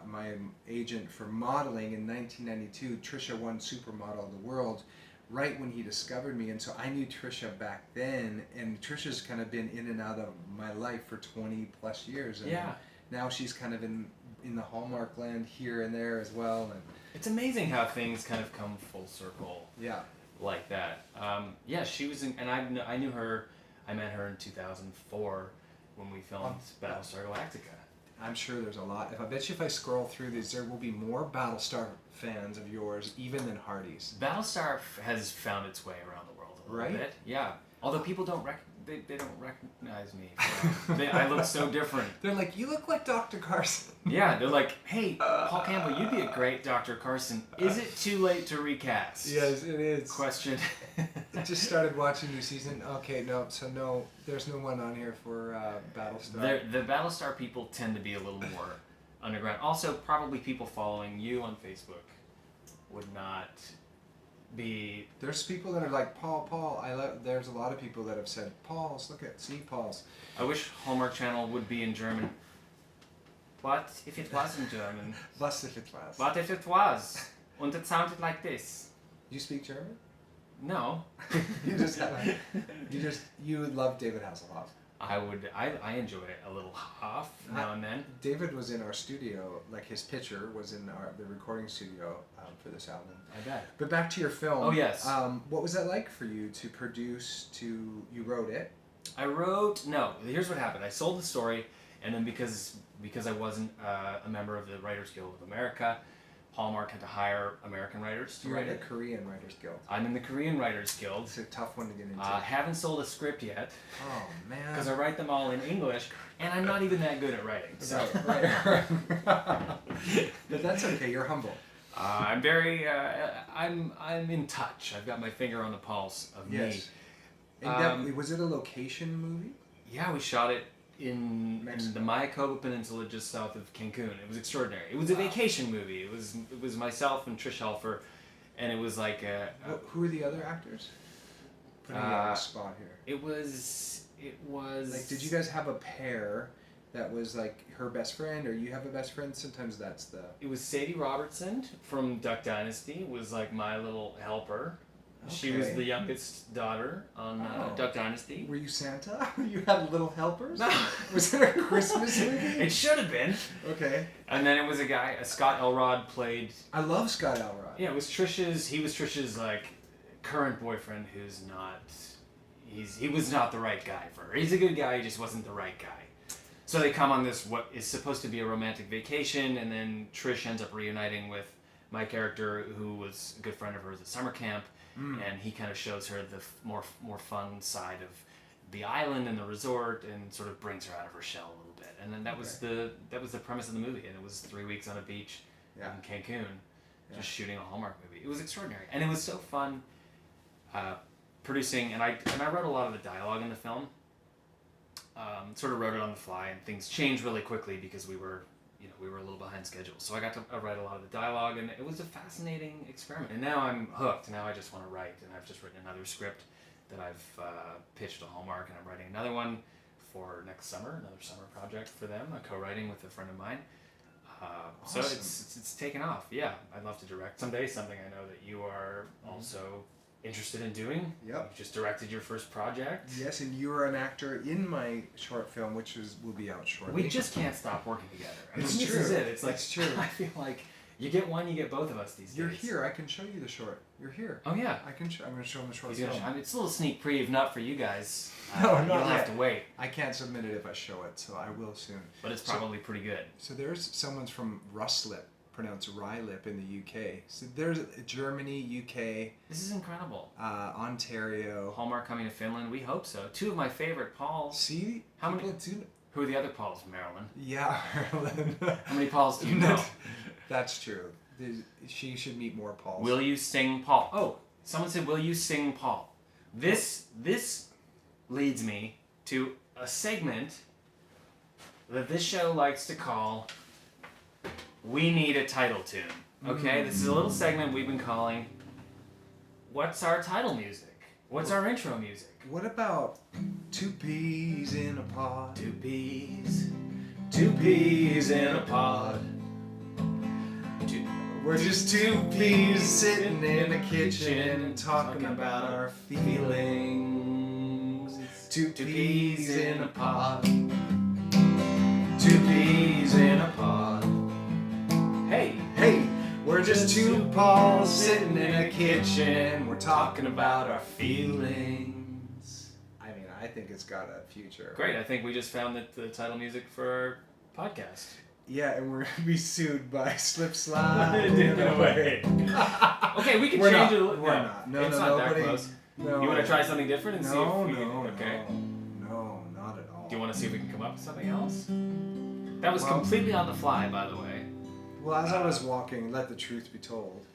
my agent for modeling in 1992, Tricia won Supermodel of the World right when he discovered me. And so I knew Tricia back then, and Tricia's kind of been in and out of my life for 20 plus years. And now she's kind of in the Hallmark land here and there as well. And it's amazing how things kind of come full circle. Yeah. Like that. She was in, and I knew her. I met her in 2004 when we filmed Battlestar Galactica. I'm sure there's a lot. I bet you if I scroll through these, there will be more Battlestar fans of yours even than Hearties. Battlestar has found its way around the world a little bit. Yeah. Although people don't they don't recognize me. I look so different. They're like, you look like Dr. Carson. Yeah, they're like, hey, Paul Campbell, you'd be a great Dr. Carson. Is it too late to recast? Yes, it is. Question. just started watching new season. Okay, no, there's no one on here for Battlestar. The Battlestar people tend to be a little more underground. Also, probably people following you on Facebook would not be... There's people that are like, Paul, there's a lot of people that have said, Paul's, see Paul's. I wish Hallmark Channel would be in German. What if it was in German? Was if it was? What if it was? And it sounded like this. You speak German? No. You would love David Hasselhoff. I enjoy a little Hoff now and then. David was in our studio, like his picture was in the recording studio for this album. I bet. But back to your film. Oh, yes. What was that like for you to produce, you wrote it? Here's what happened. I sold the story, and then because I wasn't a member of the Writers Guild of America, Hallmark had to hire American writers to You're write in it. the Korean Writers Guild. I'm in the Korean Writers Guild. It's a tough one to get into. Haven't sold a script yet. Oh, man. Because I write them all in English, and I'm not even that good at writing. So. Right. But that's okay. You're humble. I'm very. I'm in touch. I've got my finger on the pulse of me. And was it a location movie? Yeah, we shot it in the Mayakoba Peninsula just south of Cancun. It was extraordinary. It was a vacation movie. It was myself and Trish Helfer, and it was like who are the other actors? Putting you on the spot here. It was like, did you guys have a pair that was like her best friend, or you have a best friend? Sometimes that's the... It was Sadie Robertson from Duck Dynasty, was like my little helper. Okay. She was the youngest daughter on Duck Dynasty. Were you Santa? You had little helpers? No. Was it a Christmas movie? It should have been. Okay. And then it was Scott Elrod played... I love Scott Elrod. Yeah, he was Trish's like current boyfriend who's not... He was not the right guy for her. He's a good guy, he just wasn't the right guy. So they come on this, what is supposed to be a romantic vacation, and then Trish ends up reuniting with my character, who was a good friend of hers at summer camp. And he kind of shows her the more fun side of the island and the resort, and sort of brings her out of her shell a little bit. And then that was the premise of the movie, and it was 3 weeks on a beach in Cancun, just shooting a Hallmark movie. It was extraordinary, and it was so fun producing. And I wrote a lot of the dialogue in the film. Sort of wrote it on the fly, and things changed really quickly because we were a little behind schedule. So I got to write a lot of the dialogue, and it was a fascinating experiment. And now I'm hooked. Now I just want to write, and I've just written another script that I've pitched to Hallmark, and I'm writing another one for next summer, another summer project for them, co-writing with a friend of mine. Awesome. So it's taken off. Yeah, I'd love to direct someday, something I know that you are also interested in doing. Yep. You just directed your first project. Yes, and you were an actor in my short film, which will be out shortly. We just can't stop working together. It's true. This is it. It's like, it's true. I feel like you get one, you get both of us these days. You're here. I can show you the short. You're here. Oh yeah. I'm going to show him the short film. film. It's a little sneak preview, not for you guys. No, not you'll yet. have to wait. I can't submit it if I show it, so I will soon. But it's probably pretty good. So there's someone's from Ruslip, pronounced Rylip in the UK. So there's Germany, UK. This is incredible. Ontario. Hallmark coming to Finland. We hope so. Two of my favorite Pauls. See? How many? Who are the other Pauls? Marilyn. Yeah, Marilyn. How many Pauls do you know? That's true. She should meet more Pauls. Will you sing Paul? Oh, someone said, will you sing Paul? This leads me to a segment that this show likes to call We Need a Title Tune. Okay, this is a little segment we've been calling What's Our Title Music? What's our intro music? What about Two Peas in a Pod? Two peas in a pod. We're just two peas sitting in a kitchen talking about our feelings. Two peas in a pod. Two peas in a pod. Hey, we're just two Pauls sitting in a kitchen. We're talking about our feelings. I mean, I think it's got a future. Great, I think we just found the title music for our podcast. Yeah, and we're gonna be sued by Slip Slide. No way. Okay, we can change it. We're not. No, it's no, not nobody, that close. No. You want to try something different and see if we can? Okay. No, not at all. Do you want to see if we can come up with something else? That was completely on the fly, by the way. Well, as I was walking, let the truth be told,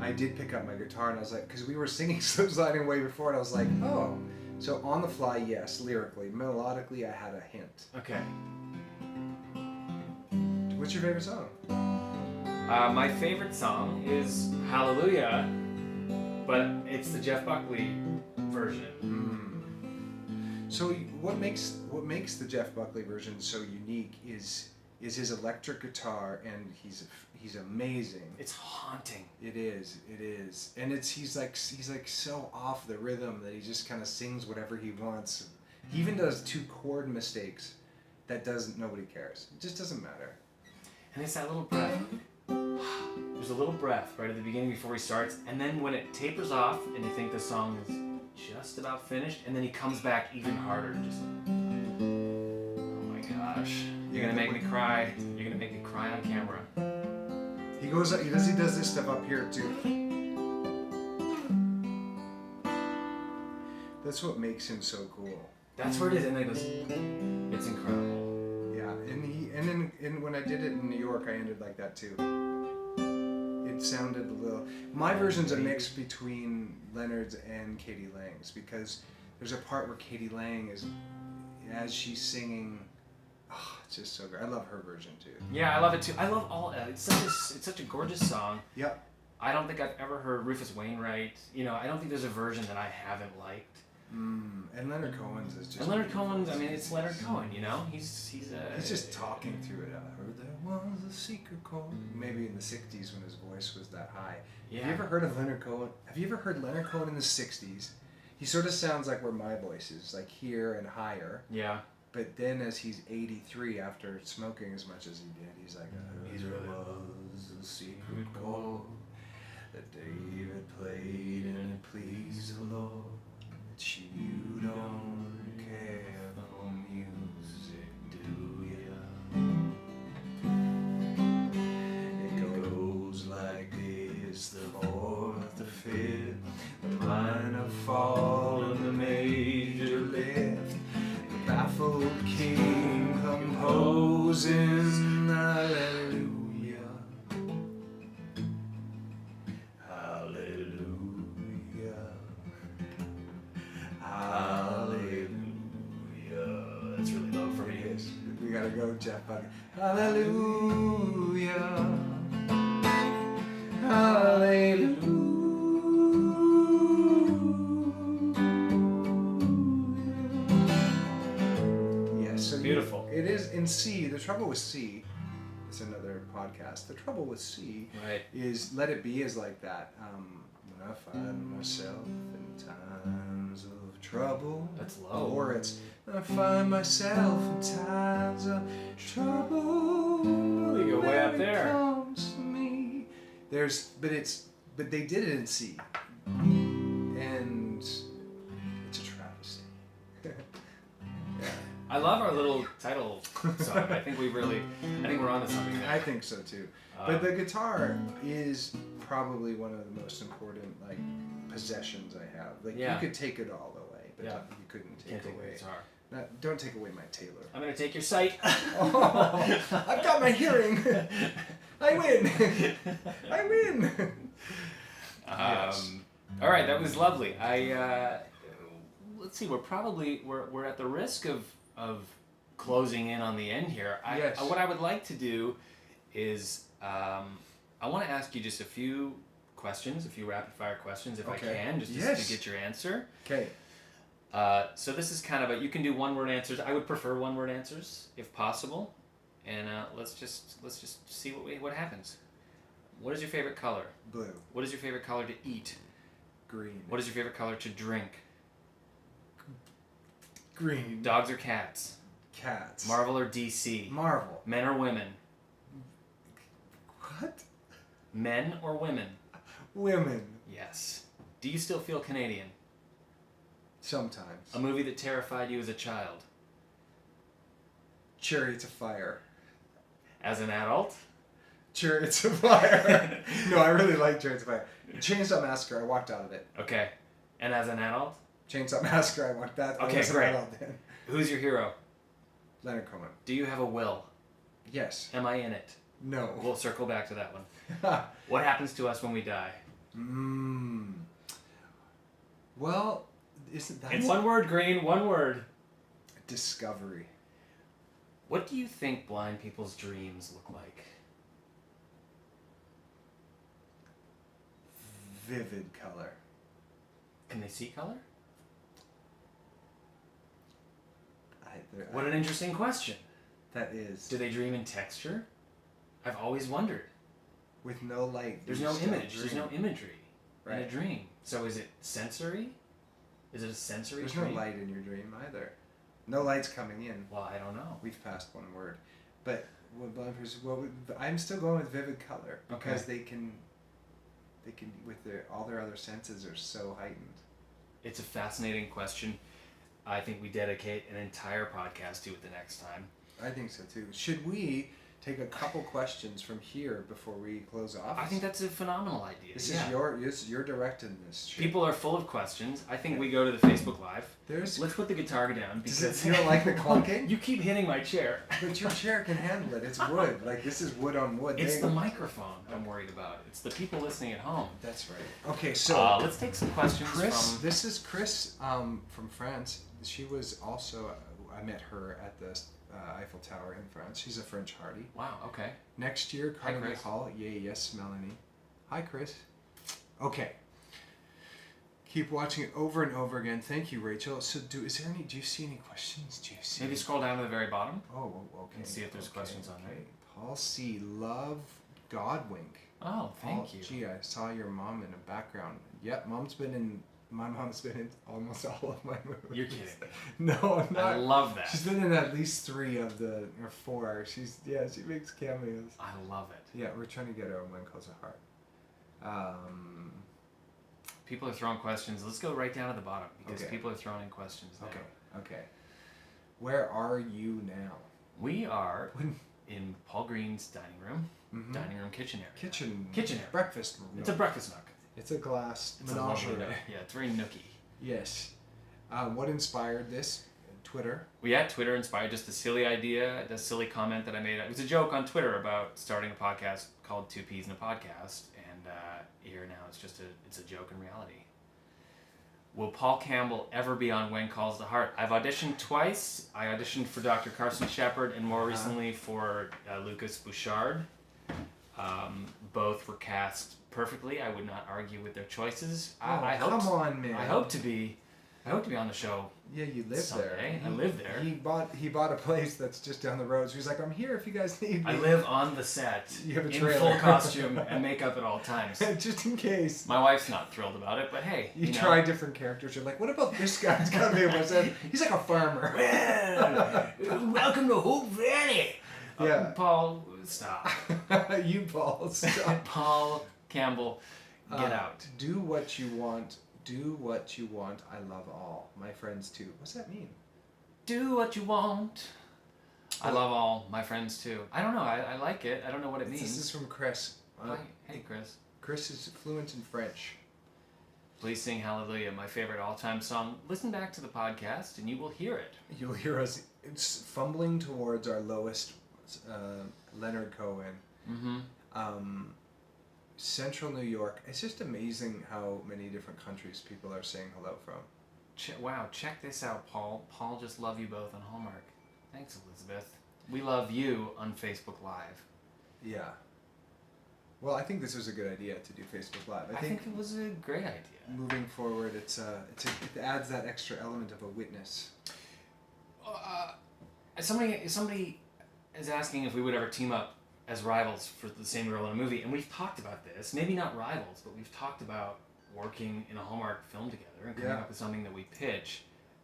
I did pick up my guitar and I was like, because we were singing Slip Sliding Away before, and I was like, oh. So on the fly, yes, lyrically. Melodically, I had a hint. Okay. What's your favorite song? My favorite song is Hallelujah, but it's the Jeff Buckley version. So what makes the Jeff Buckley version so unique is his electric guitar, and he's amazing. It's haunting. It is, and he's like so off the rhythm that he just kind of sings whatever he wants. He even does 2 chord mistakes that nobody cares. It just doesn't matter. And it's that little breath. There's a little breath right at the beginning before he starts, and then when it tapers off and you think the song is just about finished, and then he comes back even harder. Just, oh my gosh. You're gonna make me cry. You're gonna make me cry on camera. He does this stuff up here too. That's what makes him so cool. That's where it is, and then it goes. It's incredible. Yeah, and when I did it in New York, I ended like that too. It sounded a little. My version's a mix between Leonard's and Katie Lang's, because there's a part where Katie Lang is, as she's singing. Oh, it's just so great. I love her version too. Yeah, I love it too. I love all. It's such a gorgeous song. Yep. I don't think I've ever heard Rufus Wainwright. I don't think there's a version that I haven't liked. And Leonard Cohen's is just. And Leonard Cohen's. I mean, it's Leonard Cohen. He's just talking through it. I heard there was a secret chord. Maybe in the '60s when his voice was that high. Yeah. Have you ever heard of Leonard Cohen? Have you ever heard Leonard Cohen in the '60s? He sort of sounds like where my voice is, like here and higher. Yeah. But then as he's 83, after smoking as much as he did, he's like, there was a secret chord that David played and it pleased the Lord. But you don't care for music, do ya? It goes like this, the fourth, the fifth, the minor fall and the major lift. Baffled king composing hallelujah, hallelujah, hallelujah. That's really low for me. We gotta go, Jeff Buckley. Hallelujah, hallelujah. Beautiful. It is in C. The trouble with C, it's another podcast. The trouble with C is Let It Be is like that. When I find myself in times of trouble. That's low. Or it's when I find myself in times of trouble. We go way up there. Comes to me. But they did it in C. And it's a travesty. I love our little title song. I think we're onto something there. I think so too. But the guitar is probably one of the most important possessions I have. You could take it all away, but you couldn't take away. The guitar. Don't take away my Taylor. I'm gonna take your sight. I've got my hearing. I win. I win. Yes. All right, that was lovely. Let's see. We're at the risk of closing in on the end here. What I would like to do is I want to ask you just a few questions, a few rapid fire questions, if I can, just to get your answer. Okay. So this is kind of you can do one-word answers. I would prefer one-word answers if possible, and let's just see what happens. What is your favorite color? Blue. What is your favorite color to eat? Green. What is your favorite color to drink? Green. Dogs or cats? Cats. Marvel or DC? Marvel. Men or women? What? Men or women? Women. Yes. Do you still feel Canadian? Sometimes. A movie that terrified you as a child? Chariots of Fire. As an adult? Chariots of Fire. No, I really like Chariots of Fire. Chainsaw Massacre, I walked out of it. Okay. And as an adult? Chainsaw Massacre, I walked that. Okay, great. Who's your hero? Leonard Cohen. Do you have a will? Yes. Am I in it? No. We'll circle back to that one. What happens to us when we die? Well, isn't that... In one word, Greene, one word. Discovery. What do you think blind people's dreams look like? Vivid color. Can they see color? I- What an interesting question. That is. Do they dream in texture? I've always wondered. With no light. There's you no still image. There's dream. no imagery in Right. a dream. So is it sensory? Is it a sensory There's dream? no light in your dream either. No light's coming in. Well, I don't know. We've passed one word. But I'm still going with vivid color because they can with all their other senses are so heightened. It's a fascinating question. I think we dedicate an entire podcast to it the next time. I think so too. Should we take a couple questions from here before we close off? I think that's a phenomenal idea. This is you're directing this shit. People are full of questions. I think we go to the Facebook Live. Let's put the guitar down because does it feel like the clunking? You keep hitting my chair. But your chair can handle it. It's wood. Like this is wood on wood. It's the microphone I'm worried about. It's the people listening at home. That's right. Okay, so let's take some questions Chris. from... This is Chris from France. She was also I met her at the Eiffel Tower in France. She's a French Heartie. Wow, okay. Next year, Carnegie Chris. Hall. Yay, yes, Melanie. Hi, Chris. Okay. Keep watching it over and over again. Thank you, Rachel. So, do you see any questions? Do you see? Maybe scroll down to the very bottom. Oh, okay. And see if there's questions on there. Paul C. Love Godwink. Oh, thank you. Gee, I saw your mom in the background. Yep, my mom's been in almost all of my movies. You're kidding. No, I'm not. I love that. She's been in at least 3 of or 4. She makes cameos. I love it. Yeah, we're trying to get her on When Calls a Heart. People are throwing questions. Let's go right down to the bottom because Okay. people are throwing in questions now. Okay. Where are you now? We are in Paul Greene's dining room. Mm-hmm. Dining room kitchen area. Kitchen area. Breakfast room. It's a breakfast nook. It's a glass It's a lovely menagerie. nook. Yeah, it's very nooky. Yes. What inspired this? Twitter. We had Twitter inspired just a silly idea, a silly comment that I made. It was a joke on Twitter about starting a podcast called Two Peas in a Podcast, and here now it's a joke in reality. Will Paul Campbell ever be on When Calls the Heart? I've auditioned twice. I auditioned for Dr. Carson Shepard and more recently for Lucas Bouchard. Both were cast perfectly. I would not argue with their choices. Come on, man. I hope to be on the show. Yeah, you live someday. there. I live there. He bought a place that's just down the road. So he's like, I'm here if you guys need me. I live on the set You have a in trailer. full costume and makeup at all times. Just in case. My wife's not thrilled about it, but hey, You try different characters. You're like, what about this guy's got to be able to... He's like a farmer. Well, welcome to Hope Valley. Yeah. Paul, stop. You, Paul, stop. Paul Campbell, get out. Do what you want. Do what you want. I love all. My friends too. What's that mean? Do what you want. I love all my friends too. I don't know. I like it. I don't know what it means. This is from Chris. Hi. Hey, Chris. Chris is fluent in French. Please sing Hallelujah, my favorite all-time song. Listen back to the podcast and you will hear it. You'll hear us fumbling towards our lowest Leonard Cohen. Mm-hmm. Central New York. It's just amazing how many different countries people are saying hello from. Wow, check this out, Paul. Paul just love you both on Hallmark. Thanks, Elizabeth. We love you on Facebook Live. Yeah. Well, I think this was a good idea to do Facebook Live. I think it was a great idea. Moving forward, it adds that extra element of a witness. Somebody is asking if we would ever team up as rivals for the same girl in a movie, and we've talked about this. Maybe not rivals, but we've talked about working in a Hallmark film together and coming up with something that we pitch.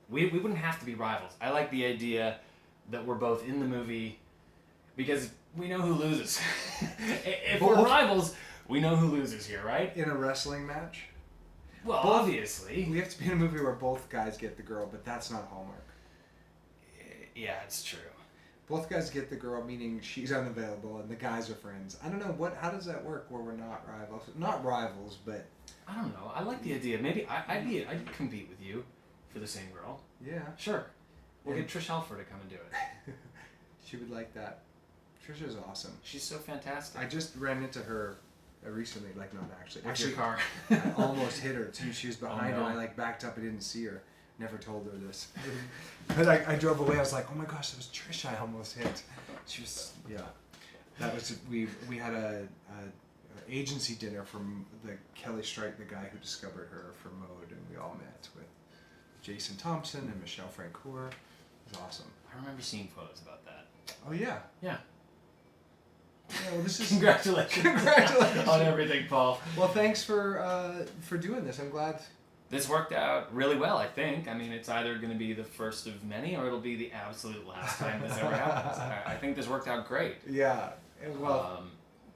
We wouldn't have to be rivals. I like the idea that we're both in the movie because we know who loses. If we're rivals, we know who loses here, right? In a wrestling match? Well, obviously. We have to be in a movie where both guys get the girl, but that's not Hallmark. Yeah, it's true. Both guys get the girl, meaning she's unavailable, and the guys are friends. I don't know, how does that work where we're not rivals? Not rivals, but... I don't know. I like the idea. Maybe I'd compete with you for the same girl. Yeah. Sure. We'll get Trish Helfer to come and do it. She would like that. Trisha's awesome. She's so fantastic. I just ran into her recently, like not actually. With Actually, your car. I almost hit her too. She was behind Oh, no. and I like backed up. I didn't see her. Never told her this. But I drove away. I was like, oh my gosh, that was Trish I almost hit. She was, yeah. That was, we had a agency dinner from the Kelly Strike, the guy who discovered her for Mode, and we all met with Jason Thompson and Michelle Francoeur. It was awesome. I remember seeing photos about that. Oh yeah. Yeah. Yeah, well, this is Congratulations. Congratulations on everything, Paul. Well, thanks for doing this. I'm glad. This worked out really well, I think. I mean, it's either going to be the first of many, or it'll be the absolute last time this ever happens. I think this worked out great. Yeah. Well.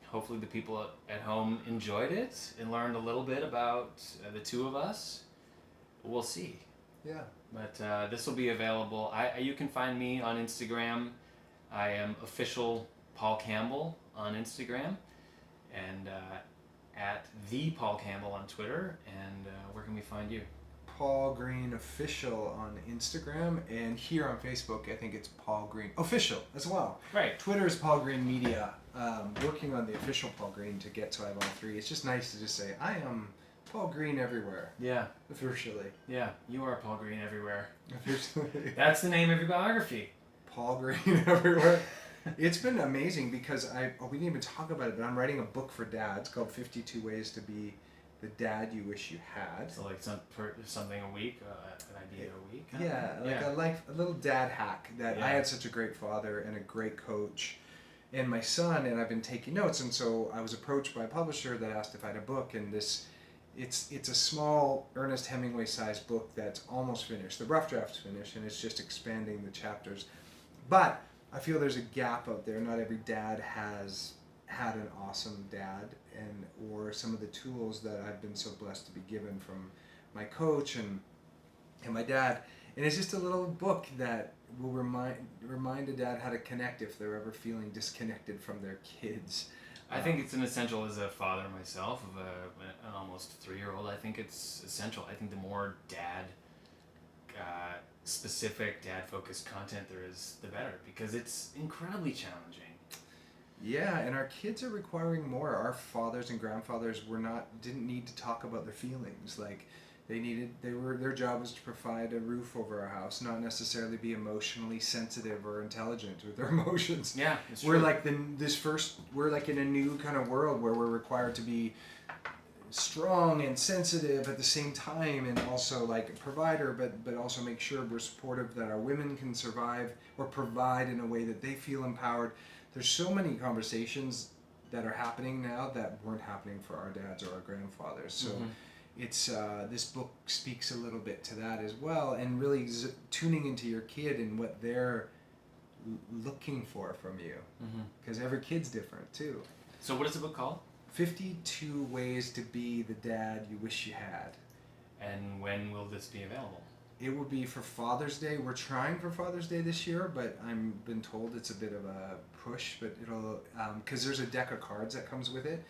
Hopefully the people at home enjoyed it and learned a little bit about the two of us. We'll see. Yeah. But this will be available. You can find me on Instagram. I am official Paul Campbell on Instagram, and at the Paul Campbell on Twitter. And where can we find you? Paul Greene Official on Instagram, and here on Facebook I think it's Paul Greene Official as well. Right. Twitter is Paul Greene Media. Working on the official Paul Greene to get so I have all three. It's just nice to just say I am Paul Greene everywhere. Yeah. Officially. Yeah, you are Paul Greene everywhere. Officially. That's the name of your biography. Paul Greene everywhere. It's been amazing because we didn't even talk about it, but I'm writing a book for dads called 52 Ways to Be the Dad You Wish You Had. So like something a week, an idea a week. Yeah, a little dad hack that I had such a great father and a great coach, and my son, and I've been taking notes, and so I was approached by a publisher that asked if I had a book, and it's a small Ernest Hemingway sized book that's almost finished. The rough draft's finished, and it's just expanding the chapters, but I feel there's a gap out there. Not every dad has had an awesome dad, or some of the tools that I've been so blessed to be given from my coach and my dad. And it's just a little book that will remind a dad how to connect if they're ever feeling disconnected from their kids. I think it's an essential as a father myself of an almost 3-year-old. I think it's essential. I think the more specific dad-focused content there is, the better, because it's incredibly challenging. Yeah, and our kids are requiring more. Our fathers and grandfathers didn't need to talk about their feelings. Like their job was to provide a roof over our house, not necessarily be emotionally sensitive or intelligent with their emotions. Yeah, it's we're true. like we're like in a new kind of world where we're required to be strong and sensitive at the same time, and also like a provider, but also make sure we're supportive that our women can survive or provide in a way that they feel empowered. There's so many conversations that are happening now that weren't happening for our dads or our grandfathers. So it's this book speaks a little bit to that as well, and really tuning into your kid and what they're looking for from you, because every kid's different too. So what is the book called? 52 Ways to Be the Dad You Wish You Had. And when will this be available? It will be for Father's Day. We're trying for Father's Day this year, but I've been told it's a bit of a push, but it'll, because there's a deck of cards that comes with it,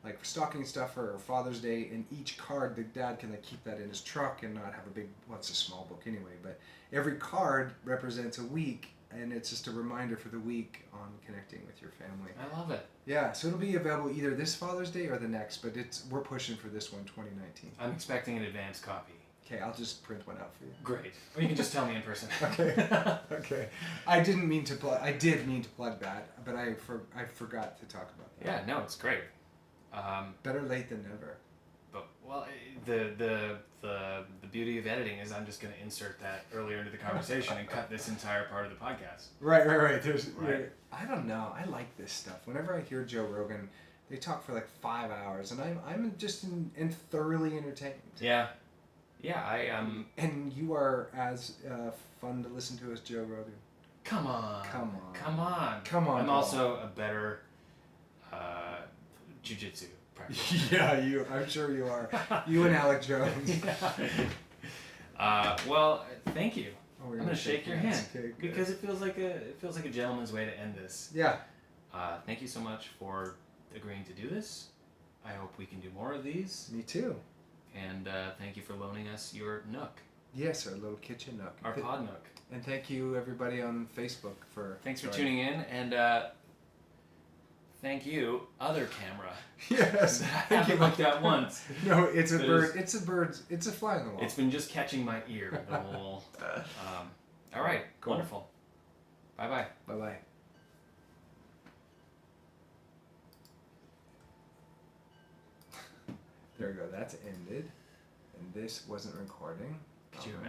like stocking stuffer or Father's Day, and each card, the dad can like keep that in his truck and not have a big, well, it's a small book anyway, but every card represents a week, and it's just a reminder for the week on connecting with your family. I love it. Yeah, so it'll be available either this Father's Day or the next, but we're pushing for this one, 2019. I'm expecting an advance copy. Okay, I'll just print one out for you. Great. Or you can just tell me in person. Okay. Okay. I did mean to plug that, but I forgot to talk about that. Yeah, no, it's great. Better late than never. But well, the beauty of editing is I'm just going to insert that earlier into the conversation and cut this entire part of the podcast. Right. Right. I don't know. I like this stuff. Whenever I hear Joe Rogan, they talk for like 5 hours, and I'm just thoroughly entertained. Yeah. Yeah, I am. And you are as fun to listen to as Joe Rogan. Come on. I'm Paul. also a better jiu-jitsu practitioner. Yeah, I'm sure you are. You and Alec Jones. Well, thank you. Oh, I'm gonna shake your hand okay, because it feels like a gentleman's way to end this. Yeah. Thank you so much for agreeing to do this. I hope we can do more of these. Me too. And thank you for loaning us your nook. Yes, our little kitchen nook. Our pod nook. And thank you everybody on Facebook for Thanks for tuning in, and thank you, other camera. Yes. I Thank you. haven't looked at once. No, it's a It bird. is- It's a bird. It's a fly on the wall. It's been just catching my ear the whole. All right, Cool. wonderful. Bye bye. Bye bye. There we go. That's ended, and this wasn't recording. Could you imagine?